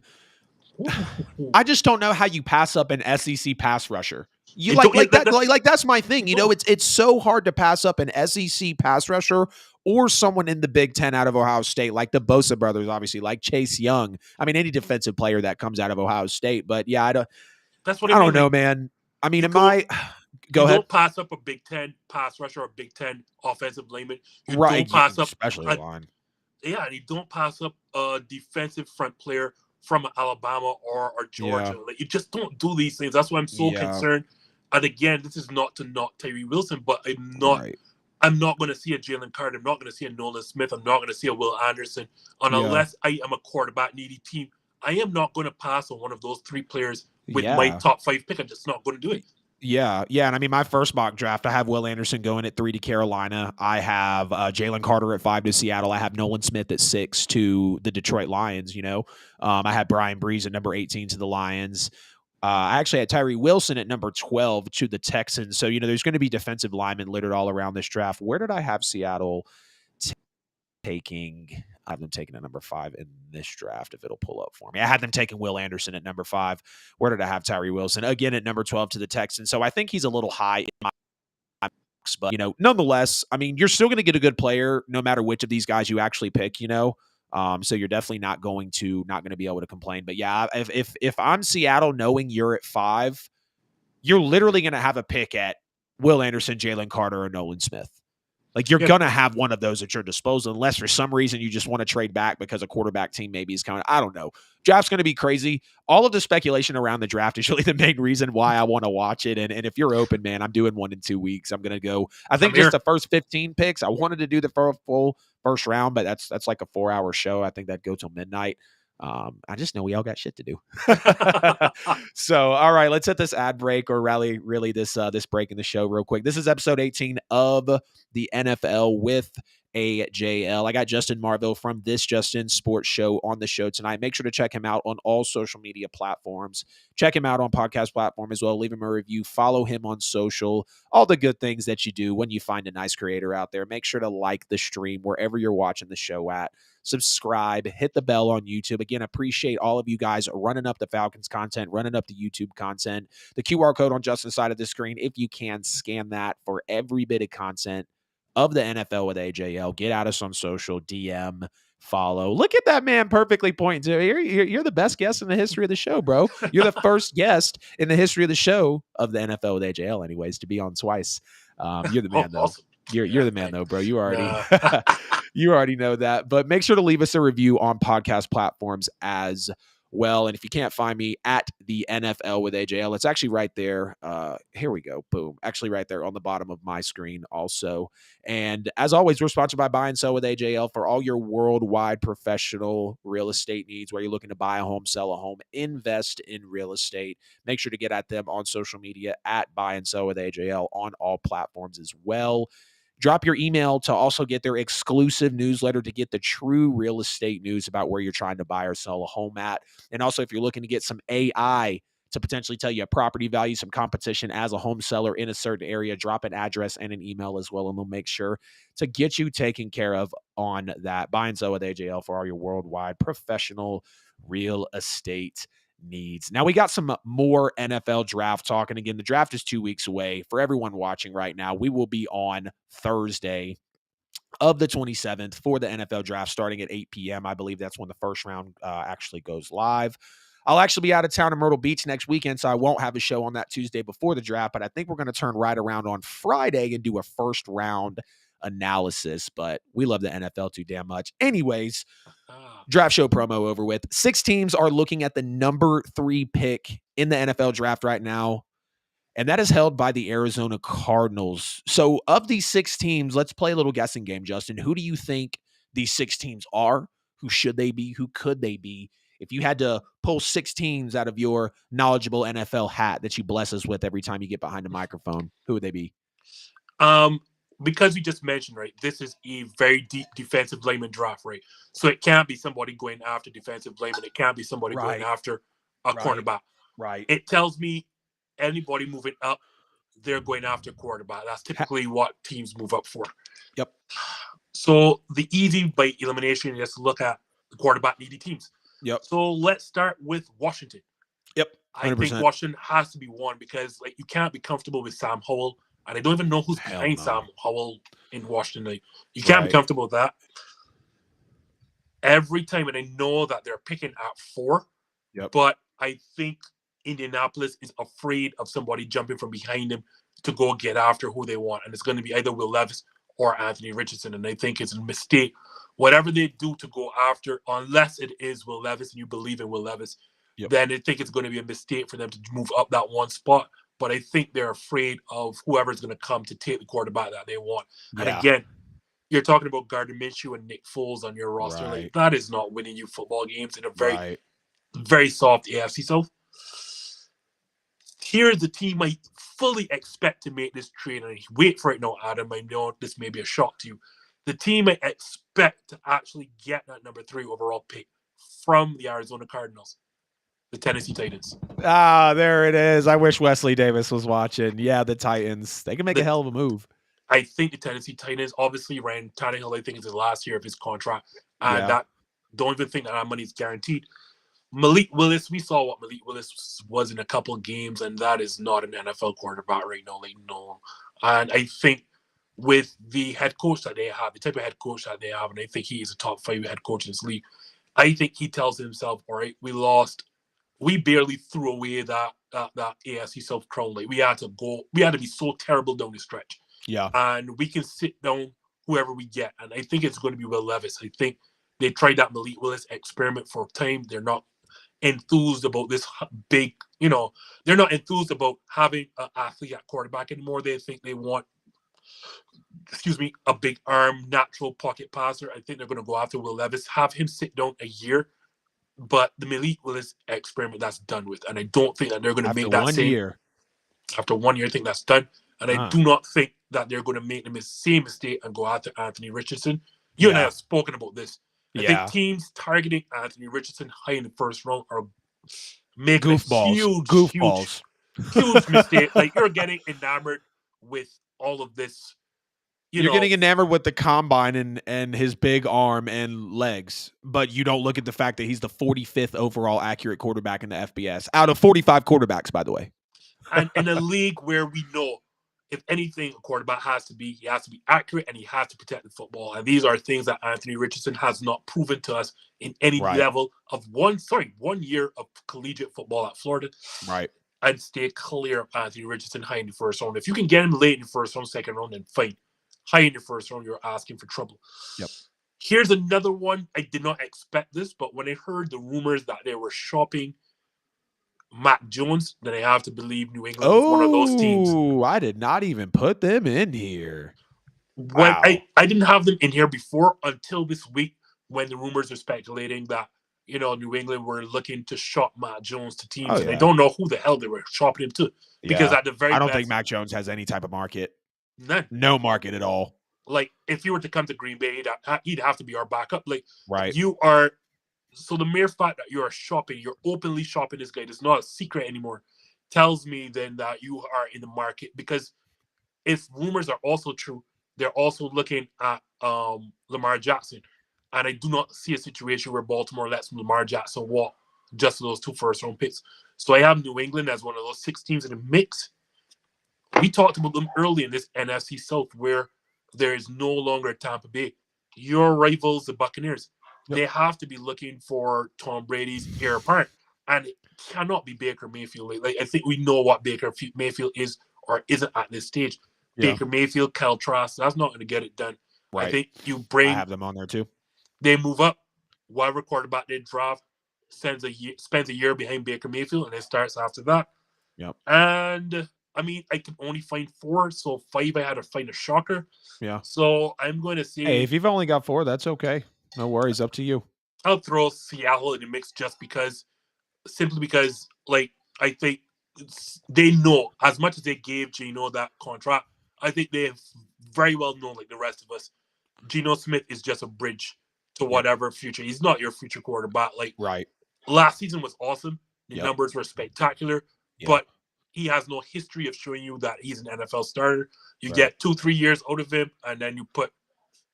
I just don't know how you pass up an SEC pass rusher. That's my thing. It's so hard to pass up an SEC pass rusher or someone in the Big Ten out of Ohio State, like the Bosa brothers, obviously, like Chase Young. I mean, any defensive player that comes out of Ohio State. But I don't know, man. I mean, Go ahead.
Don't pass up a Big Ten pass rusher or a Big Ten offensive lineman. Don't pass up,
especially line.
Yeah, and you don't pass up a defensive front player from Alabama or Georgia. Yeah. You just don't do these things. That's why I'm so concerned. And again, this is not to knock Tyree Wilson, but I'm not going to see a Jalen Carter. I'm not going to see a Nolan Smith. I'm not going to see a Will Anderson. And unless I am a quarterback needy team, I am not going to pass on one of those 3 players with my top 5 pick. I'm just not going to do it.
Yeah. And I mean, my first mock draft, I have Will Anderson going at 3 to Carolina. I have Jalen Carter at 5 to Seattle. I have Nolan Smith at 6 to the Detroit Lions. I had Brian Breeze at number 18 to the Lions. I actually had Tyree Wilson at number 12 to the Texans. So, there's going to be defensive linemen littered all around this draft. Where did I have Seattle taking? I have them taking at number 5 in this draft, if it'll pull up for me. I had them taking Will Anderson at number 5. Where did I have Tyree Wilson? Again, at number 12 to the Texans. So I think he's a little high in my box. But, nonetheless, I mean, you're still going to get a good player no matter which of these guys you actually pick, So you're definitely not going to be able to complain. But if I'm Seattle, knowing you're at 5, you're literally going to have a pick at Will Anderson, Jalen Carter, or Nolan Smith. Like, you're going to have one of those at your disposal, unless for some reason you just want to trade back because a quarterback team maybe is coming. I don't know. Draft's going to be crazy. All of the speculation around the draft is really the main reason why I want to watch it. And if you're open, man, I'm doing one in 2 weeks. I'm going to go. I think just the first 15 picks. I wanted to do the full first round, but that's like a 4-hour show. I think that'd go till midnight. I just know we all got shit to do. So, all right, let's hit this ad break, or really this break in the show real quick. This is episode 18 of the NFL with AJL. I got Justin Marville from This Justin Sports Show on the show tonight. Make sure to check him out on all social media platforms. Check him out on podcast platform as well. Leave him a review. Follow him on social. All the good things that you do when you find a nice creator out there. Make sure to like the stream wherever you're watching the show at. Subscribe, hit the bell on YouTube. Again, appreciate all of you guys running up the Falcons content, running up the YouTube content. The QR code on Justin's side of the screen, if you can, scan that for every bit of content of the NFL with AJL. Get at us on social, DM, follow. Look at that man perfectly pointing to you're the best guest in the history of the show, bro. You're the first guest in the history of the show of the NFL with AJL, anyways, to be on twice. You're the man, though.
Awesome.
You're the man, though, bro. You already
Nah.
you already know that. But make sure to leave us a review on podcast platforms as well. And if you can't find me at the NFL with AJL, it's actually right there. Here we go. Boom. Actually right there on the bottom of my screen also. And as always, we're sponsored by Buy and Sell with AJL for all your worldwide professional real estate needs, where you're looking to buy a home, sell a home, invest in real estate. Make sure to get at them on social media at Buy and Sell with AJL on all platforms as well. Drop your email to also get their exclusive newsletter to get the true real estate news about where you're trying to buy or sell a home at. And also, if you're looking to get some AI to potentially tell you a property value, some competition as a home seller in a certain area, drop an address and an email as well, and they'll make sure to get you taken care of on that. Buy and Sell with AJL for all your worldwide professional real estate needs. Now we got some more NFL draft talk. And again, the draft is 2 weeks away. For everyone watching right now, we will be on Thursday of the 27th for the NFL draft starting at 8 p.m. I believe that's when the first round actually goes live. I'll actually be out of town in Myrtle Beach next weekend, so I won't have a show on that Tuesday before the draft, but I think we're going to turn right around on Friday and do a first round analysis, but we love the NFL too damn much. Anyways, draft show promo over with. 6 teams are looking at the number 3 pick in the NFL draft right now, and that is held by the Arizona Cardinals. So of these 6 teams, let's play a little guessing game, Justin. Who do you think these 6 teams are? Who should they be? Who could they be? If you had to pull 6 teams out of your knowledgeable NFL hat that you bless us with every time you get behind a microphone, who would they be?
Because we just mentioned, right, this is a very deep defensive lineman draft, right? So it can't be somebody going after defensive lineman. It can't be somebody going after a cornerback.
Right.
It tells me anybody moving up, they're going after quarterback. That's typically what teams move up for.
Yep.
So the easy by elimination is to look at the quarterback needy teams.
Yep.
So let's start with Washington.
Yep. 100%.
I think Washington has to be one because like you can't be comfortable with Sam Howell. And I don't even know who's behind Sam Howell in Washington. Like, you can't be comfortable with that. Every time, and I know that they're picking at 4, but I think Indianapolis is afraid of somebody jumping from behind them to go get after who they want. And it's going to be either Will Levis or Anthony Richardson. And I think it's a mistake. Whatever they do to go after, unless it is Will Levis and you believe in Will Levis, then I think it's going to be a mistake for them to move up that one spot. But I think they're afraid of whoever's going to come to take the quarterback that they want. And again, you're talking about Gardner Minshew and Nick Foles on your roster. Like, that is not winning you football games in a very, very soft AFC South. Here's the team I fully expect to make this trade. And wait for it now, Adam. I know this may be a shock to you. The team I expect to actually get that number 3 overall pick from the Arizona Cardinals. The Tennessee Titans.
There it is. I wish Wesley Davis was watching. Yeah, the Titans. They can make a hell of a move.
I think the Tennessee Titans, obviously, Ryan Tannehill, I think it's his last year of his contract. And that don't even think that money is guaranteed. Malik Willis, we saw what Malik Willis was in a couple of games, and that is not an NFL quarterback right now. Like, no. And I think with the head coach that they have, the type of head coach that they have, and I think he is a top 5 head coach in this league, I think he tells himself, all right, we barely threw away that AFC South crown. Like, we had to be so terrible down the stretch.
Yeah.
And we can sit down whoever we get. And I think it's going to be Will Levis. I think they tried that Malik Willis experiment for a time. They're not enthused about this big, they're not enthused about having an athlete at quarterback anymore. They think they want, a big arm, natural pocket passer. I think they're going to go after Will Levis, have him sit down a year. But the Malik Willis experiment, that's done with. And I don't think that they're going to make that same year. After 1 year, I think that's done. And I do not think that they're going to make the same mistake and go after Anthony Richardson. You and I have spoken about this. I think teams targeting Anthony Richardson high in the first round are making
goofballs.
Huge mistake. Like, you're getting enamored with all of this.
You're getting enamored with the combine and his big arm and legs, but you don't look at the fact that he's the 45th overall accurate quarterback in the FBS out of 45 quarterbacks, by the way.
And in a league where we know if anything, a quarterback he has to be accurate and he has to protect the football. And these are things that Anthony Richardson has not proven to us in any
Right.
level of 1 year of collegiate football at Florida.
Right.
I'd stay clear of Anthony Richardson high in the first round. If you can get him late in the first round, second round, then fine. High in the first round, you're asking for trouble.
Yep.
Here's another one. I did not expect this, but when I heard the rumors that they were shopping Mac Jones, then I have to believe New England was one of those teams.
Oh, I did not even put them in here.
When
Wow.
I didn't have them in here before until this week when the rumors were speculating that, New England were looking to shop Mac Jones to teams, and I don't know who the hell they were shopping him to. Because at the very
I don't think Mac Jones has any type of market.
None.
No market at all.
Like, if you were to come to Green Bay, he'd have to be our backup. Like,
right.
So the mere fact that you're openly shopping this guy, it's not a secret anymore, tells me then that you are in the market. Because if rumors are also true, they're also looking at Lamar Jackson. And I do not see a situation where Baltimore lets Lamar Jackson walk just those 2 first-round picks. So I have New England as one of those 6 teams in the mix. We talked about them early in this NFC South where there is no longer Tampa Bay. Your rivals, the Buccaneers, they have to be looking for Tom Brady's heir apparent. And it cannot be Baker Mayfield. Like, I think we know what Baker Mayfield is or isn't at this stage. Baker Mayfield, Kyle Trask, that's not going to get it done.
Right.
I think I
have them on there too.
They move up. Whatever quarterback they draft spends a year behind Baker Mayfield, and it starts after that.
Yep.
And I mean, I can only find 4, so 5 I had to find a shocker.
Yeah.
So I'm going to say,
hey, if you've only got 4, that's okay. No worries, up to you.
I'll throw Seattle in the mix simply because, like, I think they know as much as they gave Geno that contract. I think they have very well known, like the rest of us, Geno Smith is just a bridge to whatever future. He's not your future quarterback. Like, last season was awesome. The numbers were spectacular, but he has no history of showing you that he's an NFL starter. You get 2-3 years out of him, and then you put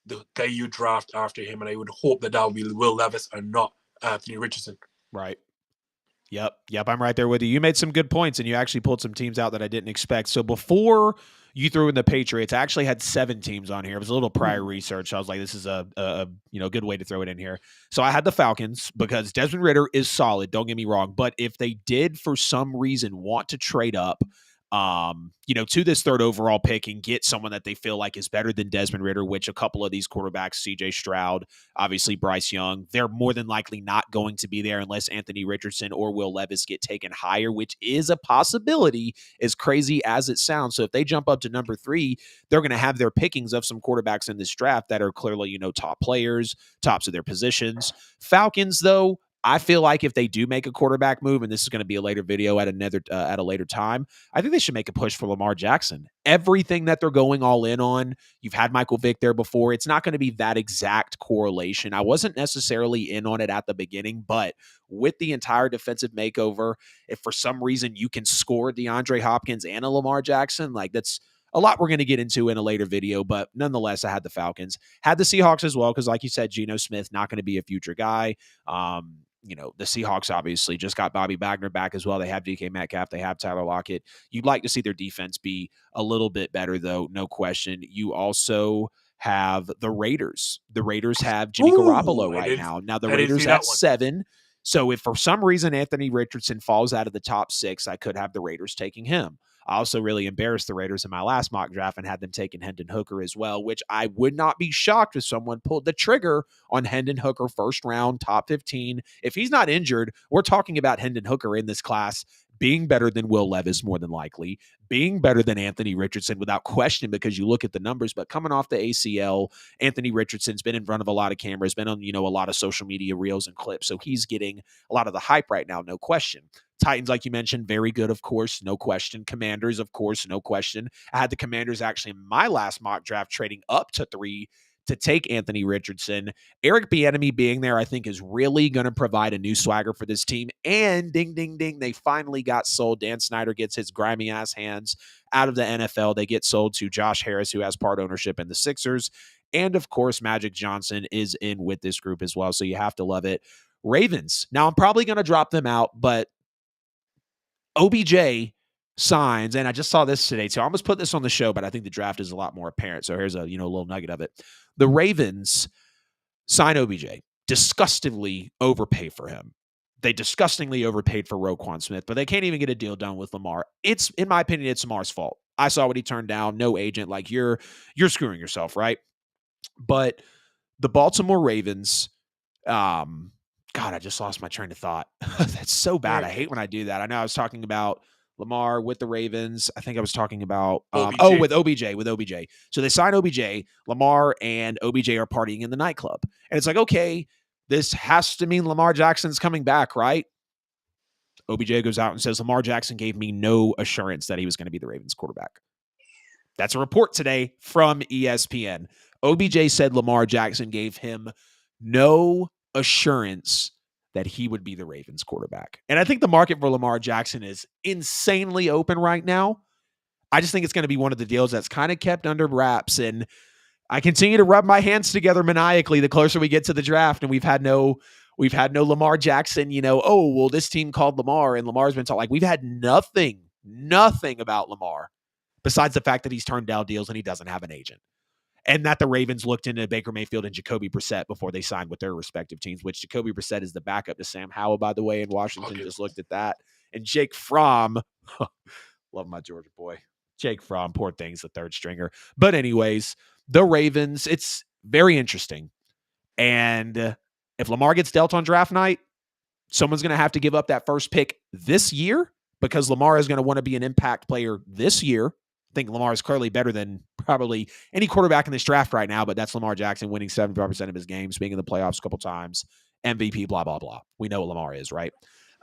the guy you draft after him, and I would hope that would be Will Levis and not Anthony Richardson.
Right. Yep, I'm right there with you. You made some good points, and you actually pulled some teams out that I didn't expect. So before you threw in the Patriots, I actually had 7 teams on here. It was a little prior research. I was like, this is a good way to throw it in here. So I had the Falcons because Desmond Ridder is solid, don't get me wrong. But if they did for some reason want to trade up, to this 3rd overall pick and get someone that they feel like is better than Desmond Ridder, which a couple of these quarterbacks, CJ Stroud, obviously Bryce Young, they're more than likely not going to be there unless Anthony Richardson or Will Levis get taken higher, which is a possibility, as crazy as it sounds. So if they jump up to number 3, they're going to have their pickings of some quarterbacks in this draft that are clearly, top players, tops of their positions. Falcons, though, I feel like if they do make a quarterback move, and this is going to be a later video at a later time, I think they should make a push for Lamar Jackson. Everything that they're going all in on, you've had Michael Vick there before. It's not going to be that exact correlation. I wasn't necessarily in on it at the beginning, but with the entire defensive makeover, if for some reason you can score DeAndre Hopkins and a Lamar Jackson, like that's a lot we're going to get into in a later video, but nonetheless, I had the Falcons. Had the Seahawks as well, because like you said, Geno Smith, not going to be a future guy. The Seahawks obviously just got Bobby Wagner back as well. They have DK Metcalf. They have Tyler Lockett. You'd like to see their defense be a little bit better, though, no question. You also have the Raiders. The Raiders have Jimmy Garoppolo right now. Now, the Raiders at 7. So if for some reason Anthony Richardson falls out of the top 6, I could have the Raiders taking him. I also really embarrassed the Raiders in my last mock draft and had them taking Hendon Hooker as well, which I would not be shocked if someone pulled the trigger on Hendon Hooker first round, top 15. If he's not injured, we're talking about Hendon Hooker in this class being better than Will Levis, more than likely, being better than Anthony Richardson without question, because you look at the numbers. But coming off the ACL, Anthony Richardson's been in front of a lot of cameras, been on, a lot of social media reels and clips. So he's getting a lot of the hype right now, no question. Titans, like you mentioned, very good, of course, no question. Commanders, of course, no question. I had the Commanders actually in my last mock draft trading up to 3 to take Anthony Richardson. Eric Bieniemy being there, I think, is really going to provide a new swagger for this team. And ding, ding, ding, they finally got sold. Dan Snyder gets his grimy ass hands out of the NFL. They get sold to Josh Harris, who has part ownership in the Sixers. And, of course, Magic Johnson is in with this group as well. So you have to love it. Ravens. Now, I'm probably going to drop them out, but OBJ signs, and I just saw this today, so I almost put this on the show, but I think the draft is a lot more apparent. So here's a little nugget of it. The Ravens sign OBJ, disgustingly overpay for him. They disgustingly overpaid for Roquan Smith, but they can't even get a deal done with Lamar. It's, in my opinion, it's Lamar's fault. I saw what he turned down. No agent. Like, you're screwing yourself, right? But the Baltimore Ravens, God, I just lost my train of thought. That's so bad. I hate when I do that. I know I was talking about Lamar with the Ravens. I think I was talking about with OBJ. So they sign OBJ. Lamar and OBJ are partying in the nightclub, and it's like, okay, this has to mean Lamar Jackson's coming back, right? OBJ goes out and says, Lamar Jackson gave me no assurance that he was going to be the Ravens quarterback. That's a report today from ESPN. OBJ said Lamar Jackson gave him no assurance that he would be the Ravens quarterback. And I think the market for Lamar Jackson is insanely open right now. I just think it's going to be one of the deals that's kind of kept under wraps. And I continue to rub my hands together maniacally the closer we get to the draft. And we've had no Lamar Jackson, this team called Lamar and Lamar's been like, we've had nothing about Lamar besides the fact that he's turned down deals and he doesn't have an agent. And that the Ravens looked into Baker Mayfield and Jacoby Brissett before they signed with their respective teams, which Jacoby Brissett is the backup to Sam Howell, by the way, in Washington. Just looked at that. And Jake Fromm, love my Georgia boy. Jake Fromm, poor thing's the third stringer. But anyways, the Ravens, it's very interesting. And if Lamar gets dealt on draft night, someone's going to have to give up that first pick this year because Lamar is going to want to be an impact player this year. I think Lamar is clearly better than probably any quarterback in this draft right now, but that's Lamar Jackson winning 75% of his games, being in the playoffs a couple times, MVP, blah, blah, blah. We know what Lamar is, right?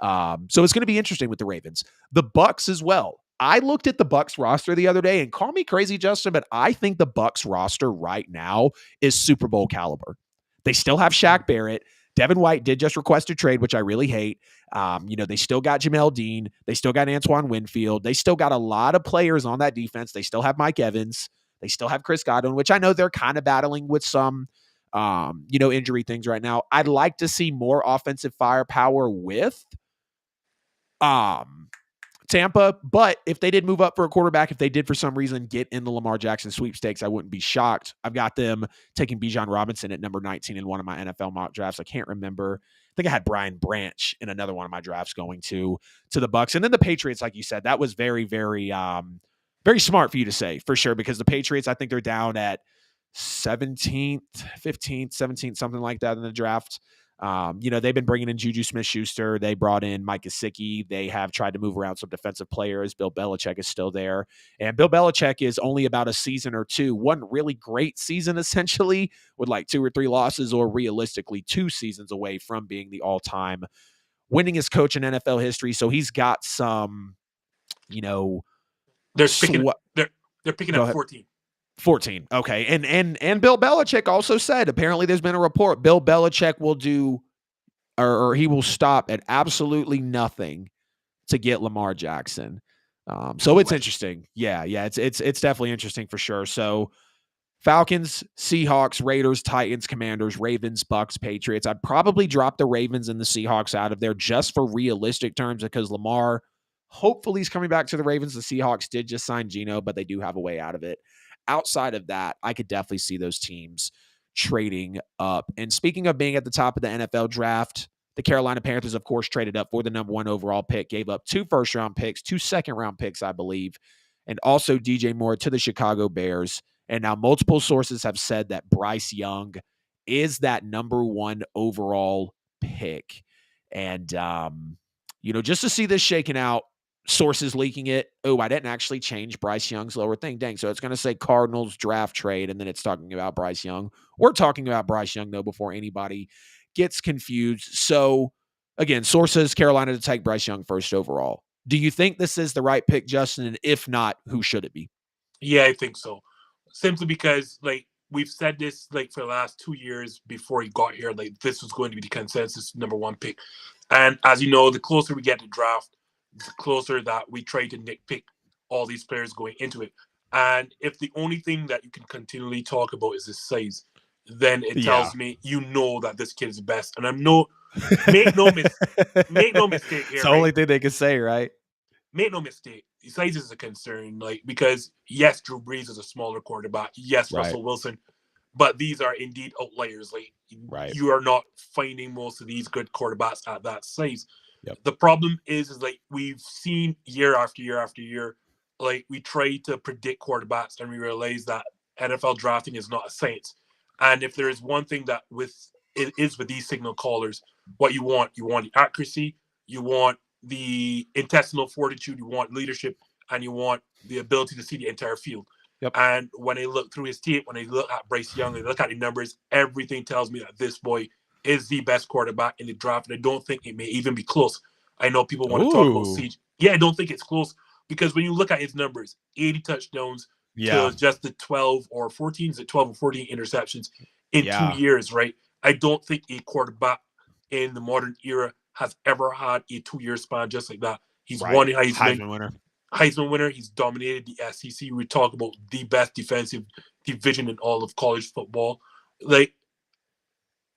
So it's going to be interesting with the Ravens. The Bucs as well. I looked at the Bucs roster the other day, and call me crazy, Justin, but I think the Bucs roster right now is Super Bowl caliber. They still have Shaq Barrett. Devin White did just request a trade, which I really hate. They still got Jamel Dean. They still got Antoine Winfield. They still got a lot of players on that defense. They still have Mike Evans. They still have Chris Godwin, which I know they're kind of battling with some, injury things right now. I'd like to see more offensive firepower with Tampa, but if they did move up for a quarterback, if they did for some reason get in the Lamar Jackson sweepstakes, I wouldn't be shocked. I've got them taking Bijan Robinson at number 19 in one of my NFL mock drafts. I can't remember. I think I had Brian Branch in another one of my drafts going to the Bucs. And then the Patriots, like you said, that was very, very, very smart for you to say, for sure, because the Patriots, I think they're down at 17th, 15th, 17th, something like that in the draft. They've been bringing in Juju Smith-Schuster. They brought in Mike Gesicki. They have tried to move around some defensive players. Bill Belichick is still there. And Bill Belichick is only about a season or two, one really great season, essentially, with like 2 or 3 losses, or realistically 2 seasons away from being the all-time winningest coach in NFL history. So he's got some,
they're picking up 14.
14. Okay. And Bill Belichick also said, apparently there's been a report, Bill Belichick will do, or he will stop at absolutely nothing to get Lamar Jackson. So it's interesting. Yeah. It's definitely interesting for sure. So Falcons, Seahawks, Raiders, Titans, Commanders, Ravens, Bucks, Patriots. I'd probably drop the Ravens and the Seahawks out of there just for realistic terms, because Lamar hopefully is coming back to the Ravens. The Seahawks did just sign Geno, but they do have a way out of it. Outside of that, I could definitely see those teams trading up. And speaking of being at the top of the NFL draft, the Carolina Panthers, of course, traded up for the number 1 overall pick, gave up 2 first-round picks, 2 second-round picks, I believe, and also DJ Moore to the Chicago Bears. And now multiple sources have said that Bryce Young is that number 1 overall pick. And, just to see this shaken out, sources leaking it. Oh, I didn't actually change Bryce Young's lower thing. Dang. So it's going to say Cardinals draft trade, and then it's talking about Bryce Young. We're talking about Bryce Young, though, before anybody gets confused. So, again, sources, Carolina to take Bryce Young first overall. Do you think this is the right pick, Justin? And if not, who should it be?
Yeah, I think so. Simply because, we've said this, for the last 2 years before he got here, this was going to be the consensus number 1 pick. And as you know, the closer we get to draft, the closer that we try to nitpick all these players going into it. And if the only thing that you can continually talk about is his size, then it tells me that this kid is the best. And make no mistake here.
It's the only thing they can say, right?
make no mistake, size is a concern. Like, because yes, Drew Brees is a smaller quarterback. Yes,
Right.
Russell Wilson, but these are indeed outliers. Like,
Right.
you are not finding most of these good quarterbacks at that size.
Yep.
The problem is like we've seen year after year after year, like we try to predict quarterbacks and we realize that NFL drafting is not a science. And if there is one thing that with it is with these signal callers, what you want the accuracy, you want the intestinal fortitude, you want leadership, and you want the ability to see the entire field.
Yep.
And when they look through his tape, when they look at Bryce Young, they look at the numbers, everything tells me that this boy is the best quarterback in the draft. And I don't think it may even be close. I know people want to talk about CJ. Yeah, I don't think it's close because when you look at his numbers, 80 touchdowns to just the 12 or 14, is it 12 or 14 interceptions in 2 years, right? I don't think a quarterback in the modern era has ever had a 2-year span just like that. He's won a Heisman winner. He's dominated the SEC. We talk about the best defensive division in all of college football. Like,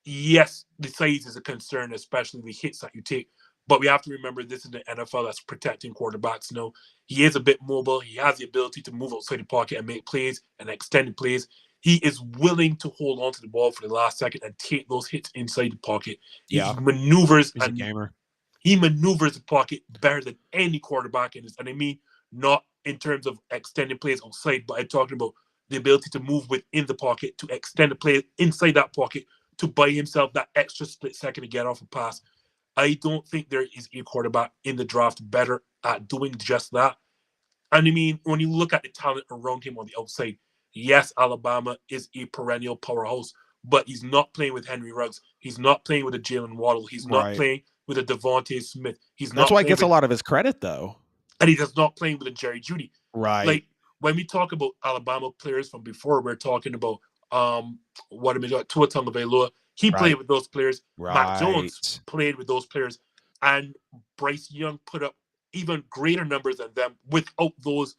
yes, the size is a concern, especially the hits that you take. But we have to remember this is the NFL that's protecting quarterbacks now. He is a bit mobile. He has the ability to move outside the pocket and make plays and extended plays. He is willing to hold on to the ball for the last second and take those hits inside the pocket. He maneuvers
He's a gamer.
He maneuvers the pocket better than any quarterback in this. And I mean, not in terms of extending plays outside, but I'm talking about the ability to move within the pocket, to extend the play inside that pocket, to buy himself that extra split second to get off a pass. I don't think there is a quarterback in the draft better at doing just that. And I mean, when you look at the talent around him on the outside, yes, Alabama is a perennial powerhouse, but he's not playing with Henry Ruggs. He's not playing with a Jalen Waddle. He's not playing with a Devontae Smith.
That's why he gets a lot of his credit, though.
And he does not play with a Jerry Jeudy.
Right.
Like, when we talk about Alabama players from before, we're talking about Tua Tagovailoa. He played with those players. Mac Jones played with those players. And Bryce Young put up even greater numbers than them without those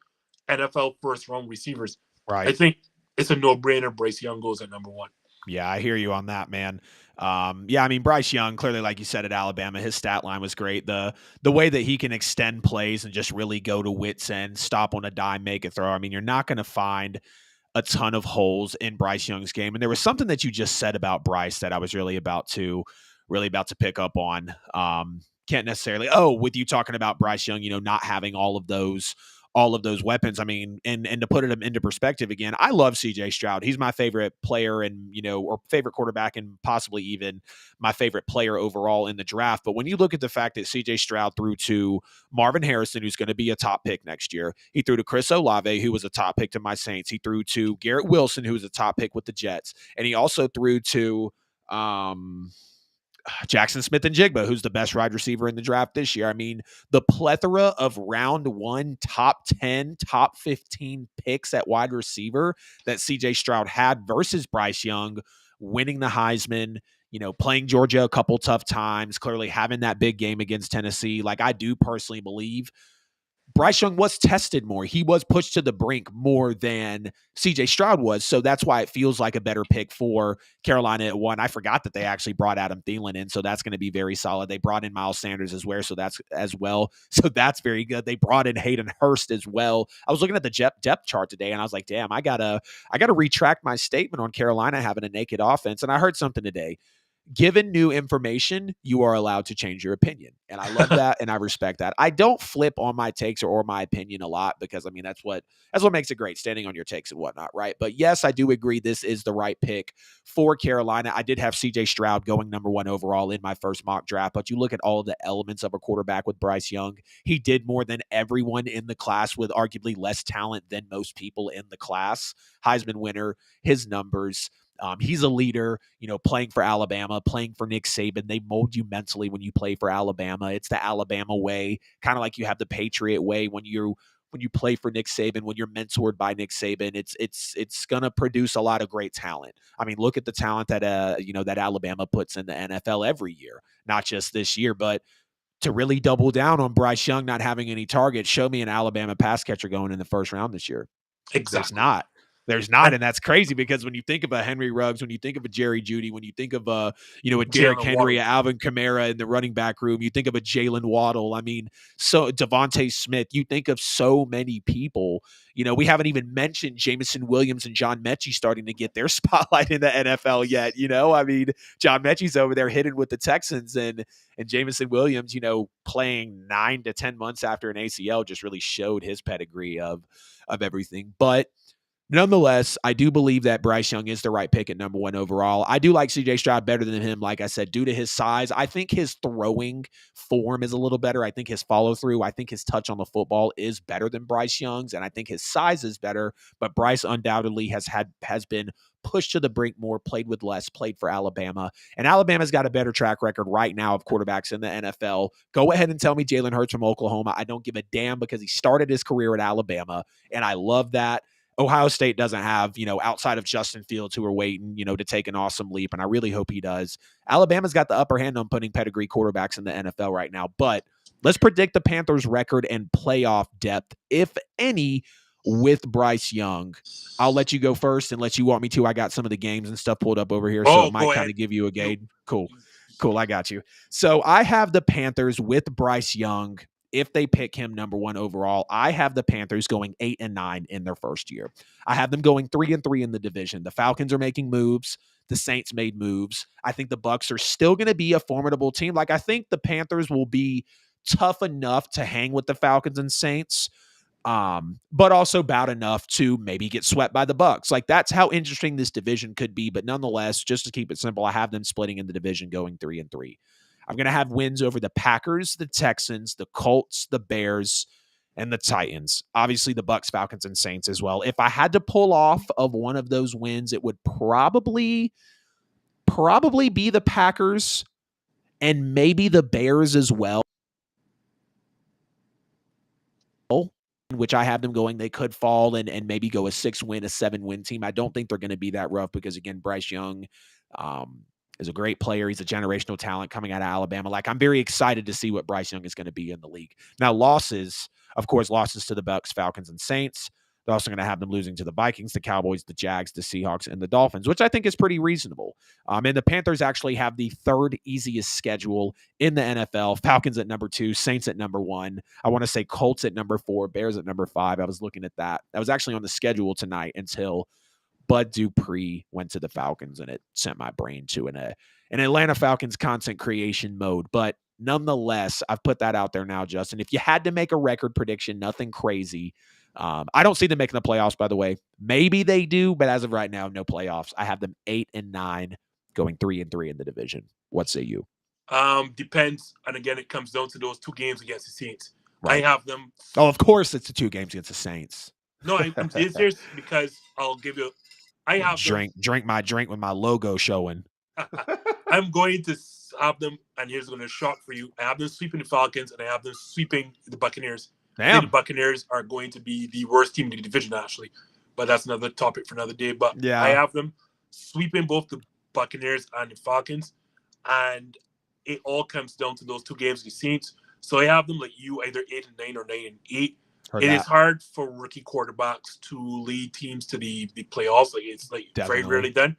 NFL first-round receivers.
Right.
I think it's a no-brainer. Bryce Young goes at number one.
Yeah, I hear you on that, man. I mean, Bryce Young, clearly, like you said, at Alabama, his stat line was great. The way that he can extend plays and just really go to wits end, stop on a dime, make a throw. I mean, you're not going to find a ton of holes in Bryce Young's game. And there was something that you just said about Bryce that I was really about to pick up on. Can't necessarily, with you talking about Bryce Young, not having all of those weapons. I mean, and to put it into perspective again, I love CJ Stroud. He's my favorite player and, or favorite quarterback and possibly even my favorite player overall in the draft. But when you look at the fact that CJ Stroud threw to Marvin Harrison, who's going to be a top pick next year, he threw to Chris Olave, who was a top pick to my Saints. He threw to Garrett Wilson, who was a top pick with the Jets. And he also threw to, Jackson Smith-Njigba, who's the best wide receiver in the draft this year. I mean, the plethora of round one, top 10, top 15 picks at wide receiver that CJ Stroud had versus Bryce Young, winning the Heisman, playing Georgia a couple tough times, clearly having that big game against Tennessee. Like, I do personally believe Bryce Young was tested more. He was pushed to the brink more than CJ Stroud was. So that's why it feels like a better pick for Carolina at 1. I forgot that they actually brought Adam Thielen in. So that's going to be very solid. They brought in Miles Sanders as well. So that's very good. They brought in Hayden Hurst as well. I was looking at the depth chart today and I was like, damn, I gotta retract my statement on Carolina having a naked offense. And I heard something today. Given new information, you are allowed to change your opinion. And I love that and I respect that. I don't flip on my takes or my opinion a lot because, I mean, that's what makes it great, standing on your takes and whatnot, right? But yes, I do agree this is the right pick for Carolina. I did have CJ Stroud going number 1 overall in my first mock draft, but you look at all the elements of a quarterback with Bryce Young. He did more than everyone in the class with arguably less talent than most people in the class. Heisman winner, his numbers. He's a leader, playing for Alabama, playing for Nick Saban. They mold you mentally when you play for Alabama. It's the Alabama way, kind of like you have the Patriot way when you play for Nick Saban, when you're mentored by Nick Saban. It's going to produce a lot of great talent. I mean, look at the talent that that Alabama puts in the NFL every year, not just this year, but to really double down on Bryce Young not having any targets, show me an Alabama pass catcher going in the first round this year.
Exactly.
There's not, and that's crazy because when you think of a Henry Ruggs, when you think of a Jerry Jeudy, when you think of a Derrick
Jalen
Henry,
Waddle.
Alvin Kamara in the running back room, you think of a Jalen Waddle. I mean, so Devontae Smith. You think of so many people. We haven't even mentioned Jameson Williams and John Mechie starting to get their spotlight in the NFL yet. I mean, John Mechie's over there hitting with the Texans, and Jameson Williams, playing 9 to 10 months after an ACL just really showed his pedigree of everything. But nonetheless, I do believe that Bryce Young is the right pick at number 1 overall. I do like CJ Stroud better than him, like I said, due to his size. I think his throwing form is a little better. I think his follow-through, I think his touch on the football is better than Bryce Young's, and I think his size is better, but Bryce undoubtedly has been pushed to the brink more, played with less, played for Alabama, and Alabama's got a better track record right now of quarterbacks in the NFL. Go ahead and tell me Jalen Hurts from Oklahoma. I don't give a damn because he started his career at Alabama, and I love that. Ohio State doesn't have, outside of Justin Fields, who are waiting, to take an awesome leap, and I really hope he does. Alabama's got the upper hand on putting pedigree quarterbacks in the NFL right now, but let's predict the Panthers' record and playoff depth, if any, with Bryce Young. I'll let you go first unless you want me to. I got some of the games and stuff pulled up over here, so it might kind of give you a gauge. Cool. I got you. So I have the Panthers with Bryce Young. If they pick him number 1 overall, I have the Panthers going 8-9 in their first year. I have them going 3-3 in the division. The Falcons are making moves. The Saints made moves. I think the Bucs are still going to be a formidable team. Like, I think the Panthers will be tough enough to hang with the Falcons and Saints, but also bad enough to maybe get swept by the Bucs. Like, that's how interesting this division could be. But nonetheless, just to keep it simple, I have them splitting in the division going 3-3. I'm going to have wins over the Packers, the Texans, the Colts, the Bears, and the Titans. Obviously, the Bucs, Falcons, and Saints as well. If I had to pull off of one of those wins, it would probably be the Packers and maybe the Bears as well, which I have them going. They could fall and maybe go a 6-win, a 7-win team. I don't think they're going to be that rough because, again, Bryce Young is a great player. He's a generational talent coming out of Alabama. Like, I'm very excited to see what Bryce Young is going to be in the league. Now, losses to the Bucs, Falcons, and Saints. They're also going to have them losing to the Vikings, the Cowboys, the Jags, the Seahawks, and the Dolphins, which I think is pretty reasonable. And the Panthers actually have the 3rd easiest schedule in the NFL. Falcons at number 2, Saints at number 1. I want to say Colts at number 4, Bears at number 5. I was looking at that. That was actually on the schedule tonight until Bud Dupree went to the Falcons, and it sent my brain to an Atlanta Falcons content creation mode. But nonetheless, I've put that out there now, Justin. If you had to make a record prediction, nothing crazy. I don't see them making the playoffs, by the way. Maybe they do, but as of right now, no playoffs. I have them 8-9, going 3-3 in the division. What say you?
Depends, and again, it comes down to those 2 games against the Saints.
Right.
I have them.
Oh, of course, it's the 2 games against the Saints.
No, I'm serious because I'll give you. I have
drink my drink with my logo showing.
I'm going to have them, and here's going to shock for you. I have them sweeping the Falcons, and I have them sweeping the Buccaneers.
Damn.
The Buccaneers are going to be the worst team in the division, actually. But that's another topic for another day. But yeah, I have them sweeping both the Buccaneers and the Falcons. And it all comes down to those 2 games with the Saints. So I have them like you, either 8-9 or 9-8. It is hard for rookie quarterbacks to lead teams to the playoffs. Like, it's like Definitely. Very rarely done.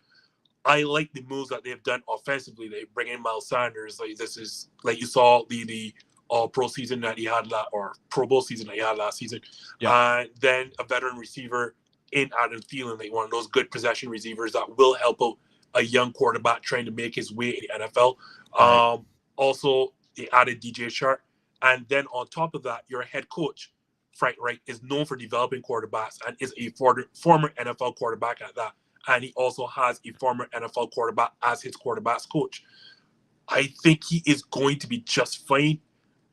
I like the moves that they've done offensively. They bring in Miles Sanders. Like, this is like you saw the All-Pro season that he had or Pro Bowl season that he had last season. Yeah. Then a veteran receiver in Adam Thielen, like one of those good possession receivers that will help out a young quarterback trying to make his way in the NFL. Right. Also, they added DJ Shark. And then on top of that, your head coach, Frank Reich, is known for developing quarterbacks and is a former NFL quarterback at that. And he also has a former NFL quarterback as his quarterback's coach. I think he is going to be just fine.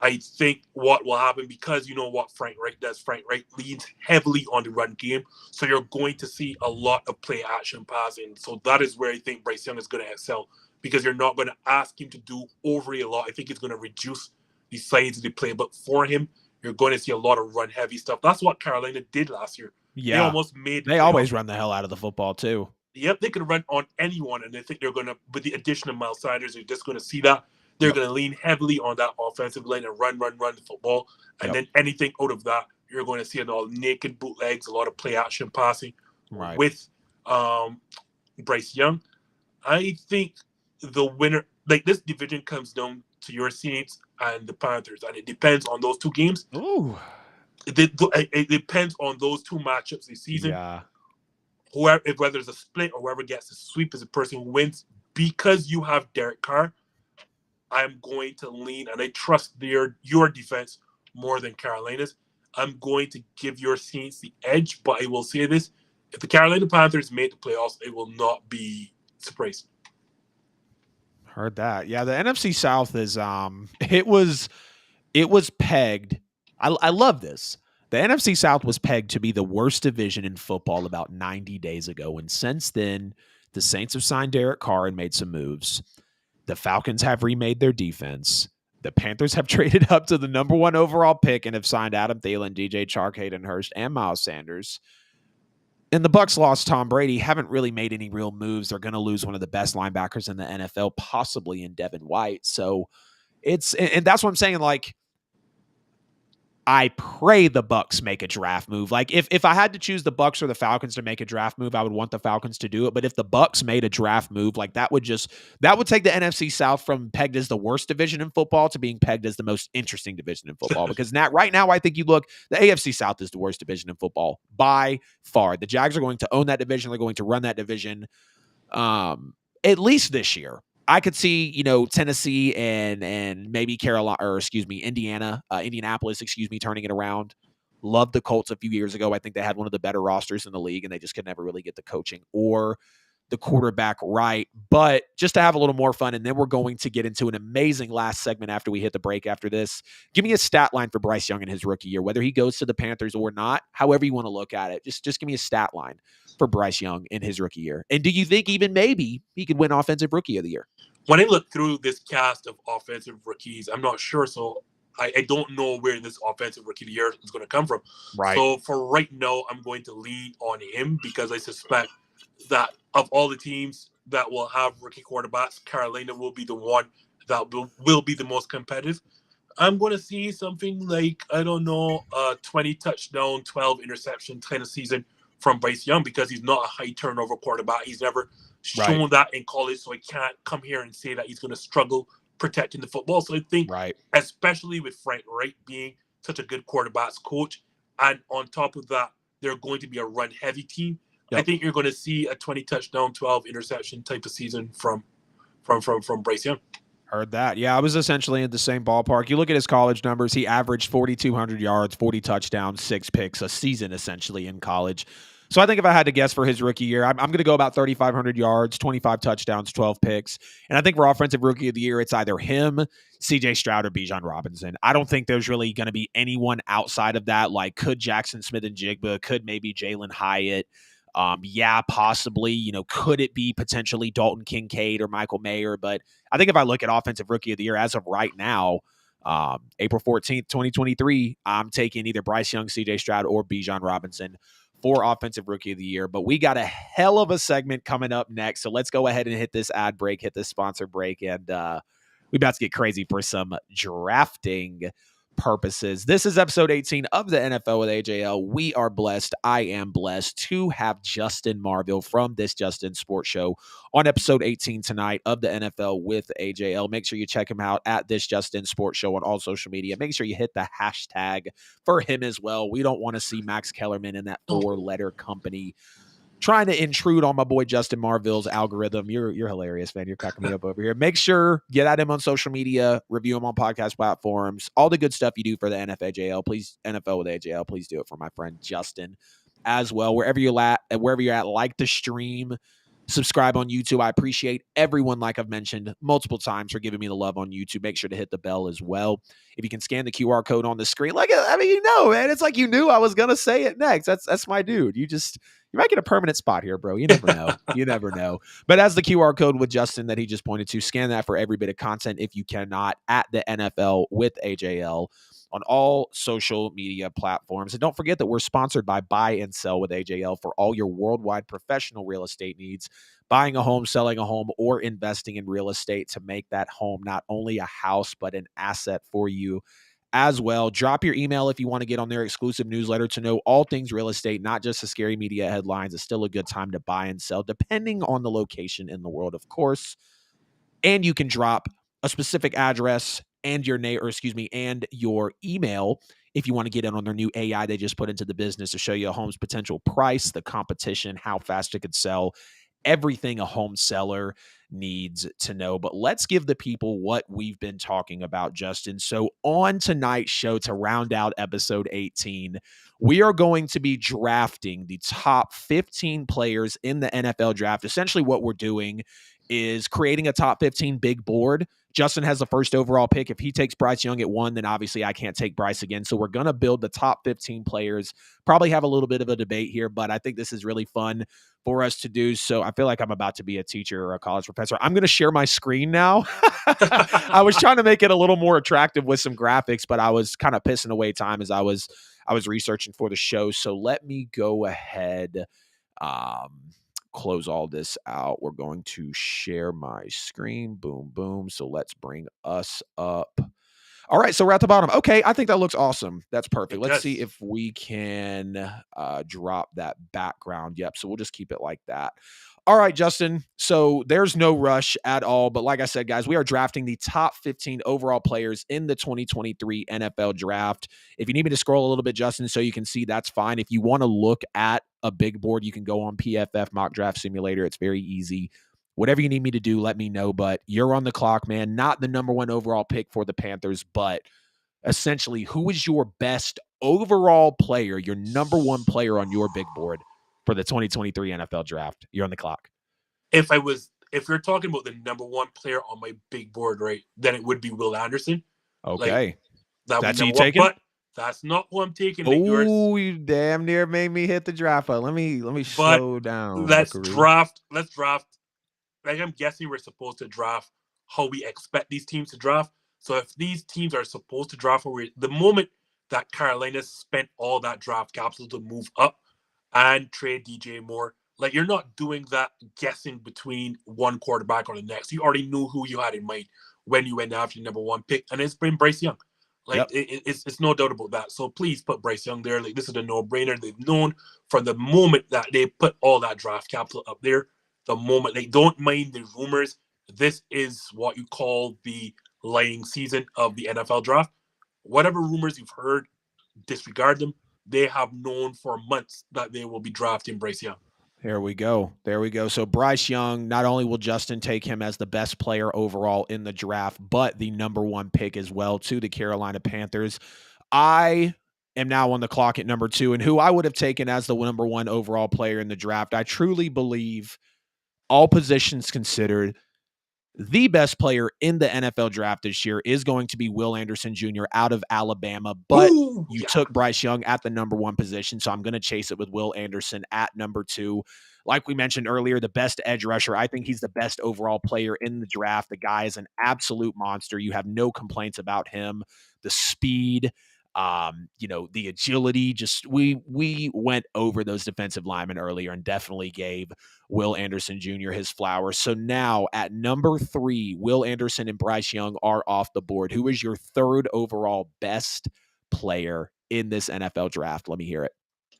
I think what will happen, because you know what Frank Reich does, Frank Reich leans heavily on the run game. So you're going to see a lot of play action passing. So that is where I think Bryce Young is going to excel, because you're not going to ask him to do overly a lot. I think it's going to reduce the size of the play. But for him, you're going to see a lot of run heavy stuff. That's what Carolina did last year.
Yeah.
They almost made
They always run the hell out of the football too.
Yep, they could run on anyone, and I think they're going to, with the addition of Miles Sanders, you're just going to see that. They're going to lean heavily on that offensive line and run the football. And then anything out of that, you're going to see a lot of naked bootlegs, a lot of play action passing.
Right.
with Bryce Young. I think the winner, like this division, comes down to your Saints and the Panthers, and it depends on those two games.
Ooh.
It depends on those two matchups this season.
Yeah.
Whether it's a split or whoever gets the sweep is the person who wins. Because you have Derek Carr, I'm going to lean, and I trust your defense more than Carolina's. I'm going to give your Saints the edge, but I will say this: if the Carolina Panthers make the playoffs, it will not be surprised.
Heard that. Yeah, the NFC South is it was pegged. I love this. The NFC South was pegged to be the worst division in football about 90 days ago. And since then, the Saints have signed Derek Carr and made some moves. The Falcons have remade their defense. The Panthers have traded up to the number 1 overall pick and have signed Adam Thielen, DJ Chark, Hayden Hurst, and Miles Sanders. And the Bucs lost Tom Brady, haven't really made any real moves. They're going to lose one of the best linebackers in the NFL, possibly in Devin White. So and that's what I'm saying. Like, I pray the Bucs make a draft move. Like, if I had to choose the Bucs or the Falcons to make a draft move, I would want the Falcons to do it. But if the Bucs made a draft move, like that would take the NFC South from pegged as the worst division in football to being pegged as the most interesting division in football. Because right now, I think the AFC South is the worst division in football by far. The Jags are going to own that division. They're going to run that division, at least this year. I could see, Tennessee and maybe Indianapolis, turning it around. Loved the Colts a few years ago. I think they had one of the better rosters in the league, and they just could never really get the coaching or the quarterback right. But just to have a little more fun, and then we're going to get into an amazing last segment after we hit the break after this. Give me a stat line for Bryce Young in his rookie year, whether he goes to the Panthers or not, however you want to look at it. Just give me a stat line for Bryce Young in his rookie year. And do you think even maybe he could win Offensive Rookie of the Year?
When I look through this cast of offensive rookies, I'm not sure. So I don't know where this offensive rookie of the year is going to come from.
Right.
So for right now, I'm going to lean on him because I suspect that of all the teams that will have rookie quarterbacks, Carolina will be the one that will be the most competitive. I'm going to see something like, I don't know, 20 touchdown, 12 interception kind of season from Bryce Young because he's not a high turnover quarterback. He's never shown that in college, so I can't come here and say that he's going to struggle protecting the football. So I think, especially with Frank Wright being such a good quarterbacks coach, and on top of that, they're going to be a run-heavy team. Yep. I think you're going to see a 20 touchdown, 12 interception type of season from Bryce Young.
Heard that. Yeah, I was essentially in the same ballpark. You look at his college numbers, he averaged 4,200 yards, 40 touchdowns, 6 picks a season essentially in college. So I think if I had to guess for his rookie year, I'm going to go about 3,500 yards, 25 touchdowns, 12 picks. And I think for Offensive Rookie of the Year, it's either him, C.J. Stroud, or Bijan Robinson. I don't think there's really going to be anyone outside of that. Like, could Jackson Smith-Njigba, could maybe Jalen Hyatt, yeah, possibly, could it be potentially Dalton Kincaid or Michael Mayer? But I think if I look at Offensive Rookie of the Year as of right now, April 14th, 2023, I'm taking either Bryce Young, C.J. Stroud, or Bijan Robinson for Offensive Rookie of the Year. But we got a hell of a segment coming up next. So let's go ahead and hit this ad break, hit this sponsor break, and we about to get crazy for some drafting purposes. This is episode 18 of the NFL with AJL. We are blessed. I am blessed to have Justin Marville from This Justin Sports Show on episode 18 tonight of the NFL with AJL. Make sure you check him out at This Justin Sports Show on all social media. Make sure you hit the hashtag for him as well. We don't want to see Max Kellerman in that 4-letter company trying to intrude on my boy Justin Marville's algorithm. You're hilarious, man. You're cracking me up over here. Make sure get at him on social media, review him on podcast platforms, all the good stuff you do for the NFAJL. Please, NFL with AJL, please do it for my friend Justin as well. Wherever you're at, like the stream, subscribe on YouTube. I appreciate everyone, like I've mentioned multiple times, for giving me the love on YouTube. Make sure to hit the bell as well. If you can scan the QR code on the screen, man, it's like you knew I was gonna say it next. That's my dude. You might get a permanent spot here, bro. You never know. You never know. But as the QR code with Justin that he just pointed to, scan that for every bit of content if you cannot at the NFL with AJL on all social media platforms. And don't forget that we're sponsored by Buy and Sell with AJL for all your worldwide professional real estate needs. Buying a home, selling a home, or investing in real estate to make that home not only a house, but an asset for you as well. Drop your email if you want to get on their exclusive newsletter to know all things real estate, not just the scary media headlines. It's still a good time to buy and sell, depending on the location in the world, of course. And you can drop a specific address and your name, or excuse me, and your email if you want to get in on their new AI they just put into the business to show you a home's potential price, the competition, how fast it could sell, everything a home seller needs to know. But let's give the people what we've been talking about, Justin. So on tonight's show, to round out episode 18, we are going to be drafting the top 15 players in the NFL draft. Essentially what we're doing is creating a top 15 big board. Justin has the first overall pick. If he takes Bryce Young at 1, then obviously I can't take Bryce again. So we're going to build the top 15 players, probably have a little bit of a debate here, but I think this is really fun for us to do. So I feel like I'm about to be a teacher or a college professor. I'm going to share my screen now. I was trying to make it a little more attractive with some graphics, but I was kind of pissing away time as I was researching for the show. So let me go ahead, close all this out. We're going to share my screen. Boom, boom. So let's bring us up. All right, so we're at the bottom. Okay, I think that looks awesome. That's perfect. Let's see if we can drop that background. Yep, so we'll just keep it like that. All right, Justin. So there's no rush at all. But like I said, guys, we are drafting the top 15 overall players in the 2023 NFL draft. If you need me to scroll a little bit, Justin, so you can see, that's fine. If you want to look at a big board, you can go on PFF Mock Draft Simulator. It's very easy. Whatever you need me to do, let me know. But you're on the clock, man. Not the number 1 overall pick for the Panthers, but essentially, who is your best overall player, your number 1 player on your big board for the 2023 NFL draft? You're on the clock.
If you're talking about the number 1 player on my big board, right, then it would be Will Anderson.
Okay.
That's
who you taking?
But that's not who I'm taking.
Oh, you damn near made me hit the draft button. Let me slow down.
Let's draft. Like, I'm guessing we're supposed to draft how we expect these teams to draft. So if these teams are supposed to draft, the moment that Carolina spent all that draft capital to move up and trade DJ Moore, like, you're not doing that guessing between one quarterback or the next. You already knew who you had in mind when you went after your number 1 pick, and it's been Bryce Young. Like, it's no doubt about that. So please put Bryce Young there. Like, this is a no-brainer. They've known from the moment that they put all that draft capital up there, the moment they don't mind the rumors. This is what you call the lying season of the NFL draft. Whatever rumors you've heard, disregard them. They have known for months that they will be drafting Bryce Young.
There we go. So Bryce Young, not only will Justin take him as the best player overall in the draft, but the number 1 pick as well to the Carolina Panthers. I am now on the clock at number 2, and who I would have taken as the number 1 overall player in the draft. I truly believe, all positions considered, the best player in the NFL draft this year is going to be Will Anderson Jr. out of Alabama, but you took Bryce Young at the number 1 position, so I'm going to chase it with Will Anderson at number 2. Like we mentioned earlier, the best edge rusher. I think he's the best overall player in the draft. The guy is an absolute monster. You have no complaints about him. The speed, the agility, just we went over those defensive linemen earlier and definitely gave Will Anderson Jr. his flowers. So now at number 3, Will Anderson and Bryce Young are off the board. Who is your 3rd overall best player in this NFL draft? Let me hear it.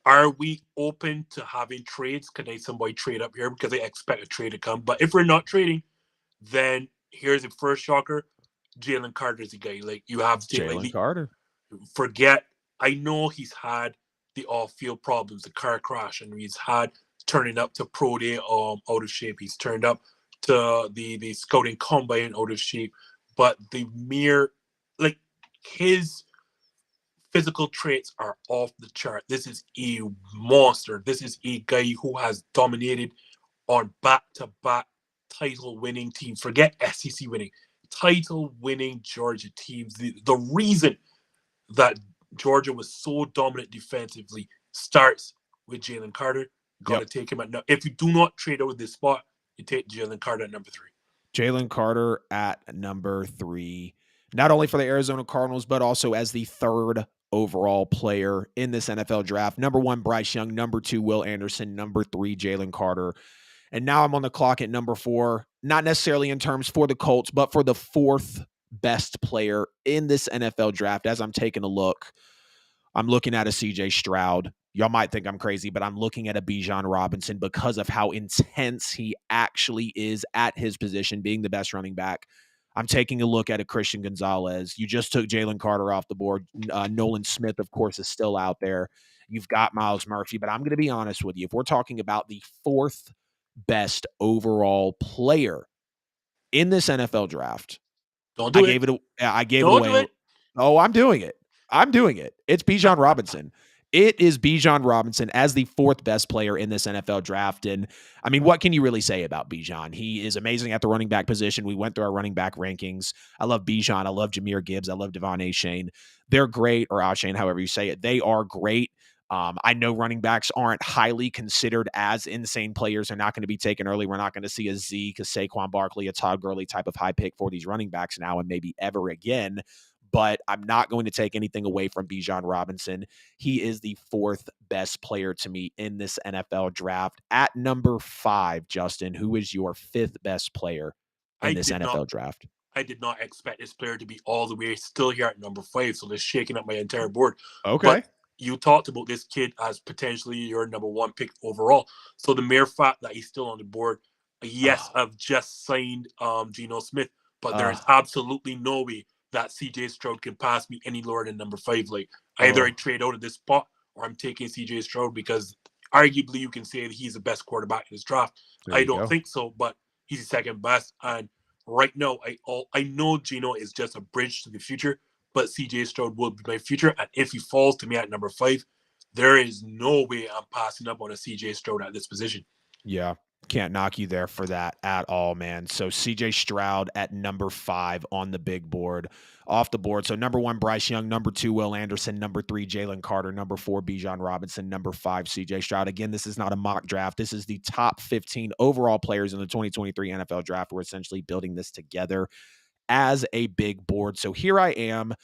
Are we open to having trades? Can somebody trade up here? Because I expect a trade to come. But if we're not trading, then here's the first shocker. Jalen Carter's the guy. Like, you have to take
Jalen Carter.
Forget, I know he's had the off-field problems, the car crash, and he's had turning up to pro day out of shape. He's turned up to the scouting combine out of shape. But the mere, like, his physical traits are off the chart. This is a monster. This is a guy who has dominated on back-to-back title-winning teams. Forget SEC winning. Title-winning Georgia teams. The reason that Georgia was so dominant defensively starts with Jalen Carter. Got to take him at now. If you do not trade out of this spot, you take Jalen Carter at number 3.
Jalen Carter at number 3, not only for the Arizona Cardinals, but also as the 3rd overall player in this NFL draft. Number 1, Bryce Young. Number 2, Will Anderson. Number 3, Jalen Carter. And now I'm on the clock at number 4, not necessarily in terms for the Colts, but for the 4th best player in this NFL draft, as I'm taking a look, I'm looking at a CJ Stroud. Y'all might think I'm crazy, but I'm looking at a Bijan Robinson because of how intense he actually is at his position, being the best running back. I'm taking a look at a Christian Gonzalez. You just took Jalen Carter off the board. Nolan Smith, of course, is still out there. You've got Myles Murphy, but I'm going to be honest with you. If we're talking about the fourth best overall player in this NFL draft,
Don't do it.
I gave it
Don't do
away.
it.
Oh, I'm doing it. It's Bijan Robinson. It is Bijan Robinson as the fourth best player in this NFL draft. And I mean, what can you really say about Bijan? He is amazing at the running back position. We went through our running back rankings. I love Bijan. I love Jahmyr Gibbs. I love Devon Achane. They're great, or Achane, however you say it. They are great. I know running backs aren't highly considered as insane players. They're not going to be taken early. We're not going to see a Zeke, a Saquon Barkley, a Todd Gurley type of high pick for these running backs now and maybe ever again. But I'm not going to take anything away from Bijan Robinson. He is the fourth best player to me in this NFL draft. At number 5, Justin, who is your fifth best player in this NFL draft?
I did not expect this player to be all the way still here at number 5, so they're shaking up my entire board.
Okay.
But you talked about this kid as potentially your number 1 pick overall. So the mere fact that he's still on the board, yes, I've just signed Geno Smith, but there is absolutely no way that CJ Stroud can pass me any lower than number 5. Like, either I trade out of this spot or I'm taking CJ Stroud, because arguably you can say that he's the best quarterback in this draft. I don't think so, but he's the second best. And right now, I know Geno is just a bridge to the future, but CJ Stroud will be my future. And if he falls to me at number 5, there is no way I'm passing up on a CJ Stroud at this position.
Yeah. Can't knock you there for that at all, man. So CJ Stroud at number 5 on the big board, off the board. So number 1, Bryce Young. Number 2, Will Anderson. Number 3, Jalen Carter. Number 4, Bijan Robinson. Number 5, CJ Stroud. Again, this is not a mock draft. This is the top 15 overall players in the 2023 NFL draft. We're essentially building this together as a big board. So here I am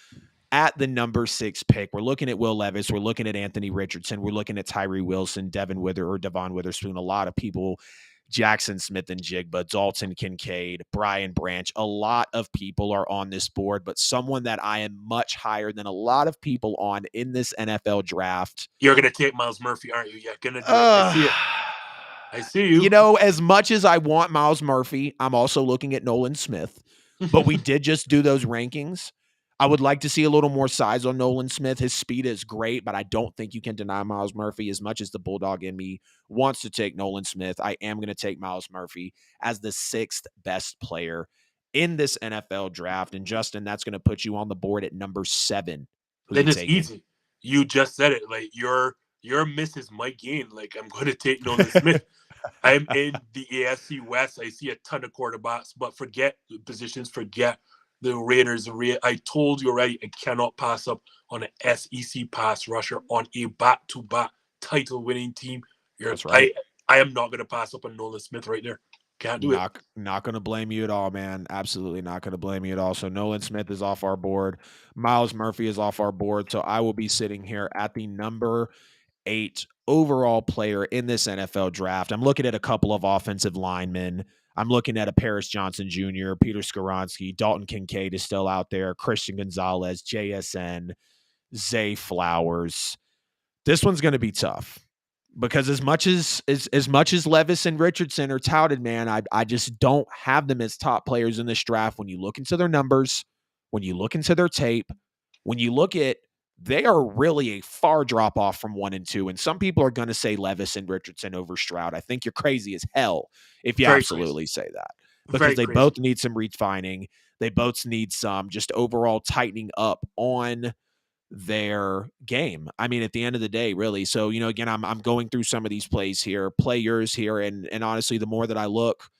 at the number 6 pick. We're looking at Will Levis. We're looking at Anthony Richardson. We're looking at Tyree Wilson, Devon Witherspoon. A lot of people, Jackson Smith and Jigba, Dalton Kincaid, Brian Branch. A lot of people are on this board, but someone that I am much higher than a lot of people on in this NFL draft.
You're going to take Myles Murphy, aren't you? Yeah, going to do it. I see it. I see you.
You know, as much as I want Myles Murphy, I'm also looking at Nolan Smith, but we did just do those rankings. I would like to see a little more size on Nolan Smith. His speed is great, but I don't think you can deny Myles Murphy. As much as the Bulldog in me wants to take Nolan Smith, I am going to take Myles Murphy as the 6th best player in this NFL draft. And Justin, that's going to put you on the board at number 7.
Then it's easy. You just said it. Like, your miss is my gain. Like, I'm going to take Nolan Smith. I'm in the AFC West. I see a ton of quarterbacks, but forget the positions, forget the Raiders. I told you already, I cannot pass up on an SEC pass rusher on a back-to-back title-winning team.
That's right.
I am not going to pass up on Nolan Smith right there. Can't do it.
Not going to blame you at all, man. Absolutely not going to blame you at all. So Nolan Smith is off our board. Myles Murphy is off our board. So I will be sitting here at the number 8 overall player in this NFL draft. I'm looking at a couple of offensive linemen. I'm looking at a Paris Johnson Jr., Peter Skoronski, Dalton Kincaid is still out there, Christian Gonzalez, JSN, Zay Flowers. This one's going to be tough because as much as Levis and Richardson are touted, man, I just don't have them as top players in this draft. When you look into their numbers, when you look into their tape, when you look at, they are really a far drop off from 1 and 2. And some people are going to say Levis and Richardson over Stroud. I think you're crazy as hell if you absolutely say that, because they both need some refining. They both need some just overall tightening up on their game. I mean, at the end of the day, really. So, you know, again, I'm going through some of these players here. And honestly, the more that I look,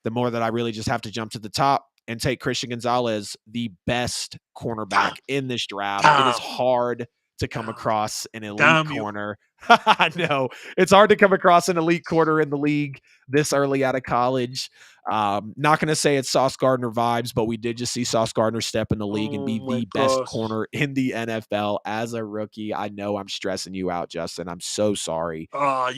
the more that I really just have to jump to the top and take Christian Gonzalez, the best cornerback in this draft. It is hard to come across an elite corner. I know. It's hard to come across an elite corner in the league this early out of college. Not going to say it's Sauce Gardner vibes, but we did just see Sauce Gardner step in the league and be the best corner in the NFL as a rookie. I know I'm stressing you out, Justin. I'm so sorry.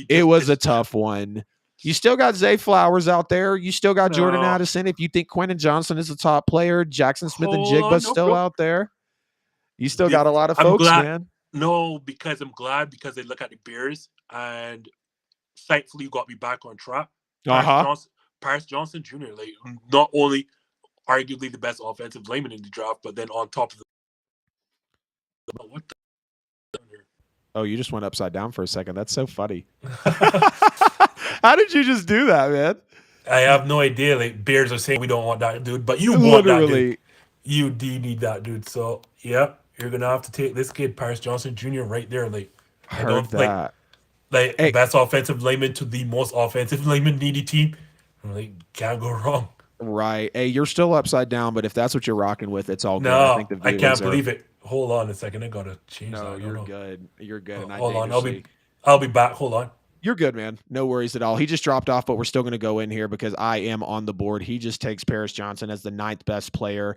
It was a tough one. You still got Zay Flowers out there. You still got Jordan
No,
Addison. If you think Quentin Johnson is the top player, Jackson Smith and
hold on,
Jigba's
no,
still
bro.
out there. You still got a lot of
I'm
folks,
glad.
man.
No, because I'm glad because they look at the Bears and thankfully you got me back on track. Paris
Uh-huh.
Johnson, Paris Johnson Jr. Like not only arguably the best offensive lineman in the draft, but then on top of the what the
Oh, you just went upside down for a second. That's so funny. How did you just do that, man?
I have no idea. Like Bears are saying we don't want that dude, but you want that dude.
Literally.
You do need that dude. So yeah, you're gonna have to take this kid, Paris Johnson Jr. right there. Like I
Heard
don't
that.
like
Hey,
best offensive lineman to the most offensive lineman needy team. Like can't go wrong.
right. Hey, you're still upside down, but if that's what you're rocking with, it's all good. I think
No,
the
I can't
viewers are.
believe it. Hold on a second. I gotta change
No,
that. No,
you're
no.
good. You're good. And I
Hold on.
dangerously.
I'll be back. Hold on.
You're good, man. No worries at all. He just dropped off, but we're still going to go in here because I am on the board. He just takes Paris Johnson as the 9th best player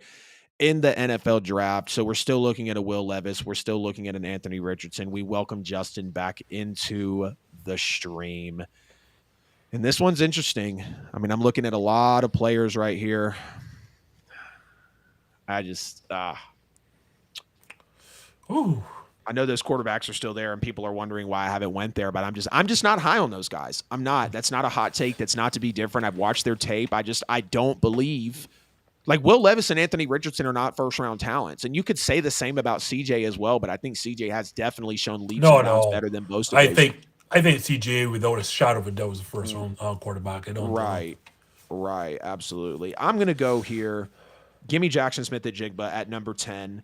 in the NFL draft. So we're still looking at a Will Levis. We're still looking at an Anthony Richardson. We welcome Justin back into the stream. And this one's interesting. I mean, I'm looking at a lot of players right here.
Ooh.
I know those quarterbacks are still there and people are wondering why I haven't went there, but I'm just not high on those guys. I'm not. That's not a hot take. That's not to be different. I've watched their tape. I don't believe like Will Levis and Anthony Richardson are not first round talents. And you could say the same about CJ as well, but I think CJ has definitely shown leaps and bounds better than most of those.
I think CJ without a shadow of a doubt was the first round quarterback. I don't know.
Right. Absolutely. I'm going to go here. Give me Jackson Smith at Jigba at number 10.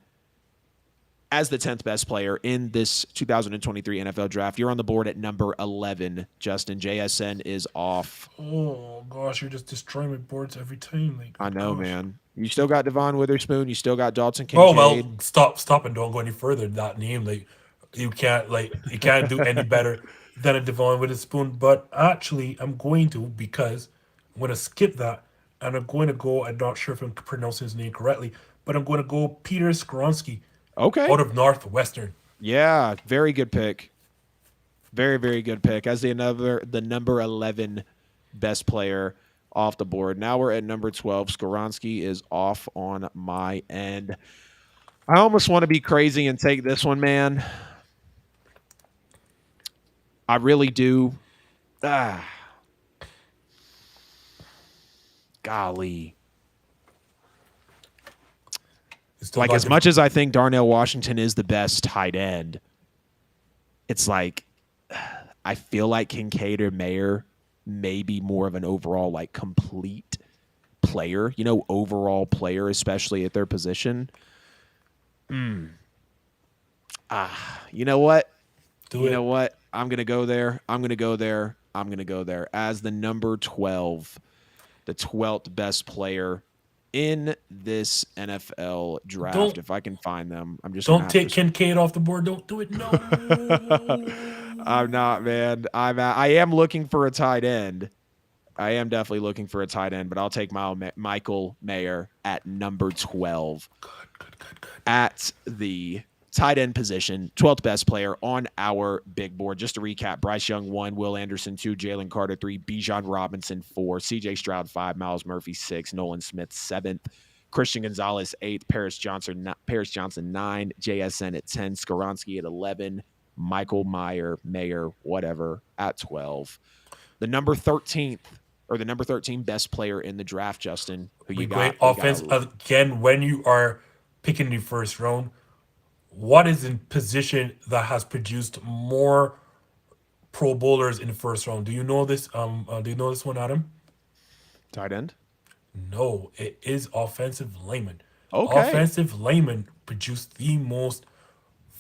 As the 10th best player in this 2023 NFL draft. You're on the board at number 11, Justin. JSN is off.
Oh, gosh, you're just destroying my boards every time. Like,
I know,
gosh.
man. You still got Devon Witherspoon. You still got Dalton
Oh,
Kincaid.
well, stop and don't go any further. That name, you can't do any better than a Devon Witherspoon. But actually, I'm going to because I'm going to skip that and I'm going to go, I'm not sure if I'm pronouncing his name correctly, but I'm going to go Peter Skronsky.
Okay.
Out of Northwestern.
Yeah, very good pick. Very, very good pick. As the number 11 best player off the board. Now we're at number 12. Skronsky is off on my end. I almost want to be crazy and take this one, man. I really do. Golly. Like, as much as I think Darnell Washington is the best tight end, it's like I feel like Kincaid or Mayer may be more of an overall, like, complete player, overall player, especially at their position. You know what? Know what? I'm going to go there. I'm going to go there as the number 12, the 12th best player in this NFL draft. If I can find them, I'm just
don't take Kincaid off the board. Don't do it. No,
I'm not, man. I am looking for a tight end. I am definitely looking for a tight end, but I'll take Michael Mayer at number 12.
Good.
At the tight end position, 12th best player on our big board. Just to recap, Bryce Young 1, Will Anderson 2, Jalen Carter 3, Bijan Robinson 4, CJ Stroud 5, Miles Murphy 6, Nolan Smith 7th, Christian Gonzalez 8th, Paris Johnson 9, JSN at 10, Skronsky at 11, Michael Mayer, whatever, at 12. The number 13th or the number 13 best player in the draft, Justin, who you got.
Great offense. Again, when you are picking the first round, what is in position that has produced more Pro Bowlers in the first round? Do you know this? Do you know this one, Adam?
Tight end?
No, it is offensive lineman.
Okay.
Offensive lineman produced the most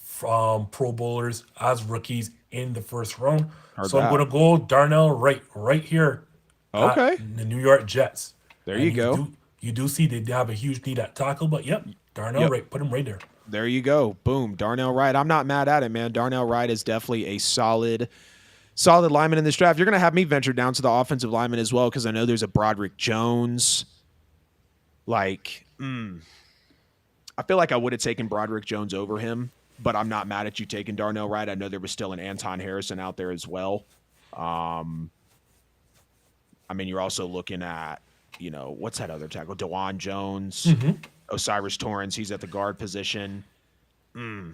from Pro Bowlers as rookies in the first round. I'm going to go Darnell Wright right here.
Okay.
The New York Jets.
There you go.
You do see they have a huge need at tackle, but Darnell Wright, put him right there.
There you go. Boom. Darnell Wright. I'm not mad at it, man. Darnell Wright is definitely a solid lineman in this draft. You're going to have me venture down to the offensive lineman as well because I know there's a Broderick Jones. I feel like I would have taken Broderick Jones over him, but I'm not mad at you taking Darnell Wright. I know there was still an Anton Harrison out there as well. I mean, you're also looking at, what's that other tackle? DeJuan Jones, Osiris Torrance. He's at the guard position. God.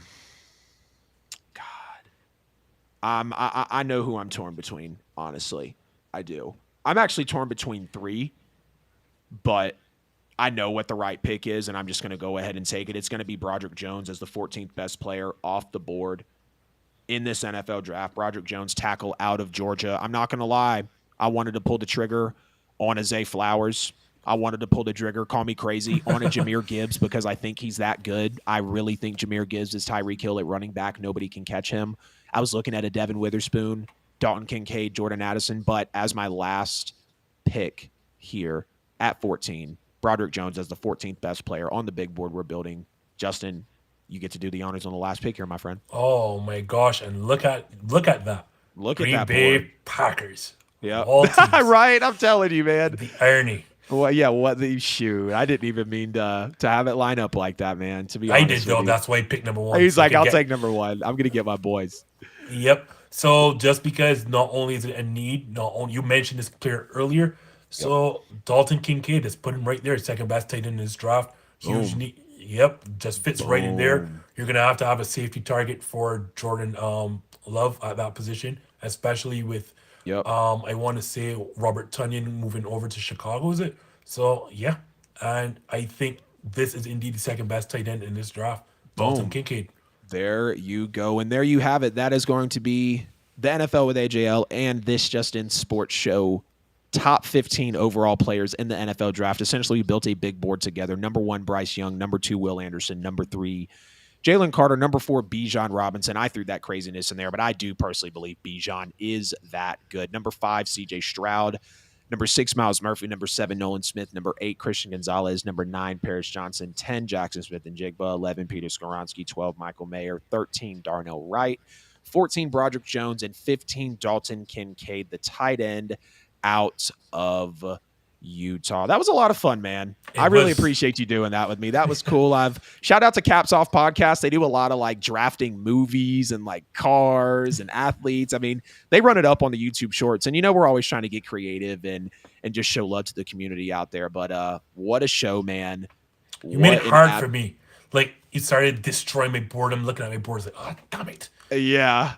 I know who I'm torn between, honestly. I do. I'm actually torn between 3, but I know what the right pick is, and I'm just going to go ahead and take it. It's going to be Broderick Jones as the 14th best player off the board in this NFL draft. Broderick Jones, tackle out of Georgia. I'm not going to lie. I wanted to pull the trigger on a Zay Flowers. I wanted to pull the trigger, call me crazy, on a Jahmyr Gibbs because I think he's that good. I really think Jahmyr Gibbs is Tyreek Hill at running back. Nobody can catch him. I was looking at a Devin Witherspoon, Dalton Kincaid, Jordan Addison, but as my last pick here at 14, Broderick Jones as the 14th best player on the big board we're building. Justin, you get to do the honors on the last pick here, my friend.
Oh my gosh! And look at that.
Look
Green
at that
Bay
board.
Packers.
Yeah,
right.
Right. I'm telling you, man.
The irony.
Well, yeah. What the shoot? I didn't even mean to have it line up like that, man. To be honest,
I did though. That's why he picked number 1.
He's like, I'll take number 1. I'm gonna get my boys.
Yep. So just because not only is it a need, not only you mentioned this player earlier. So Dalton Kincaid is put him right there, second best tight end in this draft. Huge need. Yep, just fits right in there. You're gonna have a safety target for Jordan Love at that position, especially with I want to say Robert Tonyan moving over to Chicago, is it? So yeah, and I think this is indeed the second best tight end in this draft, Dalton Kincaid.
There you go, and there you have it. That is going to be the NFL with AJL and This Just In Sports Show top 15 overall players in the NFL draft. Essentially, we built a big board together. Number 1, Bryce Young. Number 2, Will Anderson. Number 3, Jalen Carter. Number 4, Bijan Robinson. I threw that craziness in there, but I do personally believe Bijan is that good. Number 5, CJ Stroud. Number 6, Miles Murphy. Number 7, Nolan Smith. Number 8, Christian Gonzalez. Number 9, Paris Johnson. 10, Jackson Smith and Jigba. 11, Peter Skoronski. 12, Michael Mayer. 13, Darnell Wright. 14, Broderick Jones. And 15, Dalton Kincaid, the tight end out of Utah. That was a lot of fun, man. I really appreciate you doing that with me. That was cool. Shout out to Caps Off Podcast. They do a lot of like drafting movies and like cars and athletes. I mean, they run it up on the YouTube shorts, and we're always trying to get creative and just show love to the community out there. But what a show, man.
You made it hard for me. Like, you started destroying my boredom, looking at my board, like, oh, damn it.
Yeah.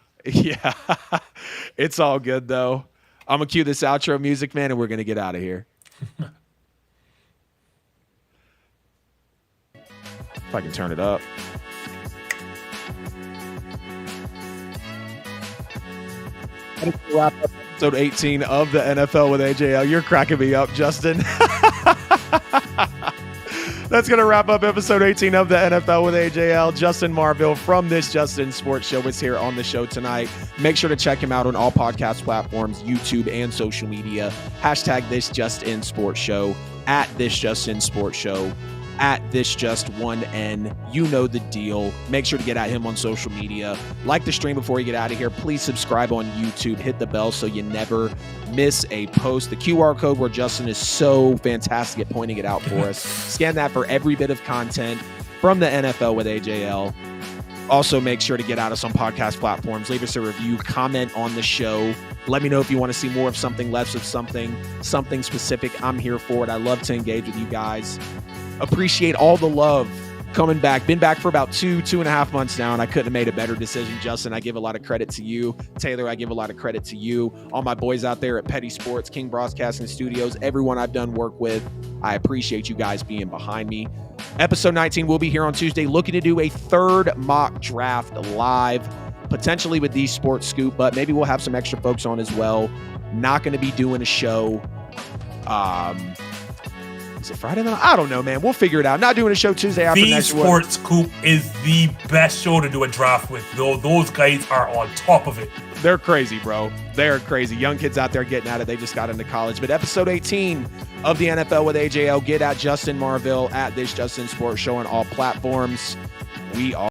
It's all good though. I'm going to cue this outro music, man, and we're going to get out of here. If I can turn it up. Wrap up episode 18 of the NFL with AJL. You're cracking me up, Justin. That's going to wrap up episode 18 of the NFL with AJL. Justin Marville from This Just In Sports Show is here on the show tonight. Make sure to check him out on all podcast platforms, YouTube, and social media. Hashtag This Just In Sports Show, at This Just In Sports Show, at This Just 1N. You know the deal. Make sure to get at him on social media. Like the stream before you get out of here. Please subscribe on YouTube. Hit the bell so you never miss a post. The QR code where Justin is so fantastic at pointing it out for us. Scan that for every bit of content from the NFL with AJL. Also, make sure to get at us on podcast platforms. Leave us a review. Comment on the show. Let me know if you want to see more of something, less of something specific. I'm here for it. I love to engage with you guys. Appreciate all the love coming back. Been back for about 2.5 months now, and I couldn't have made a better decision. Justin, I give a lot of credit to you. Taylor, I give a lot of credit to you. All my boys out there at Petty Sports, King Broadcasting Studios, everyone I've done work with, I appreciate you guys being behind me. Episode 19 will be here on Tuesday, looking to do a third mock draft live, potentially with the Sports Scoop, but maybe we'll have some extra folks on as well. Not going to be doing a show. Is it Friday night? I don't know, man. We'll figure it out. Not doing a show Tuesday after next week.
The Sports Scoop is the best show to do a draft with. Those guys are on top of it.
They're crazy, bro. They're crazy. Young kids out there getting at it. They just got into college. But episode 18 of the NFL with AJL. Get at Justin Marville at This Justin Sports Show on all platforms. We are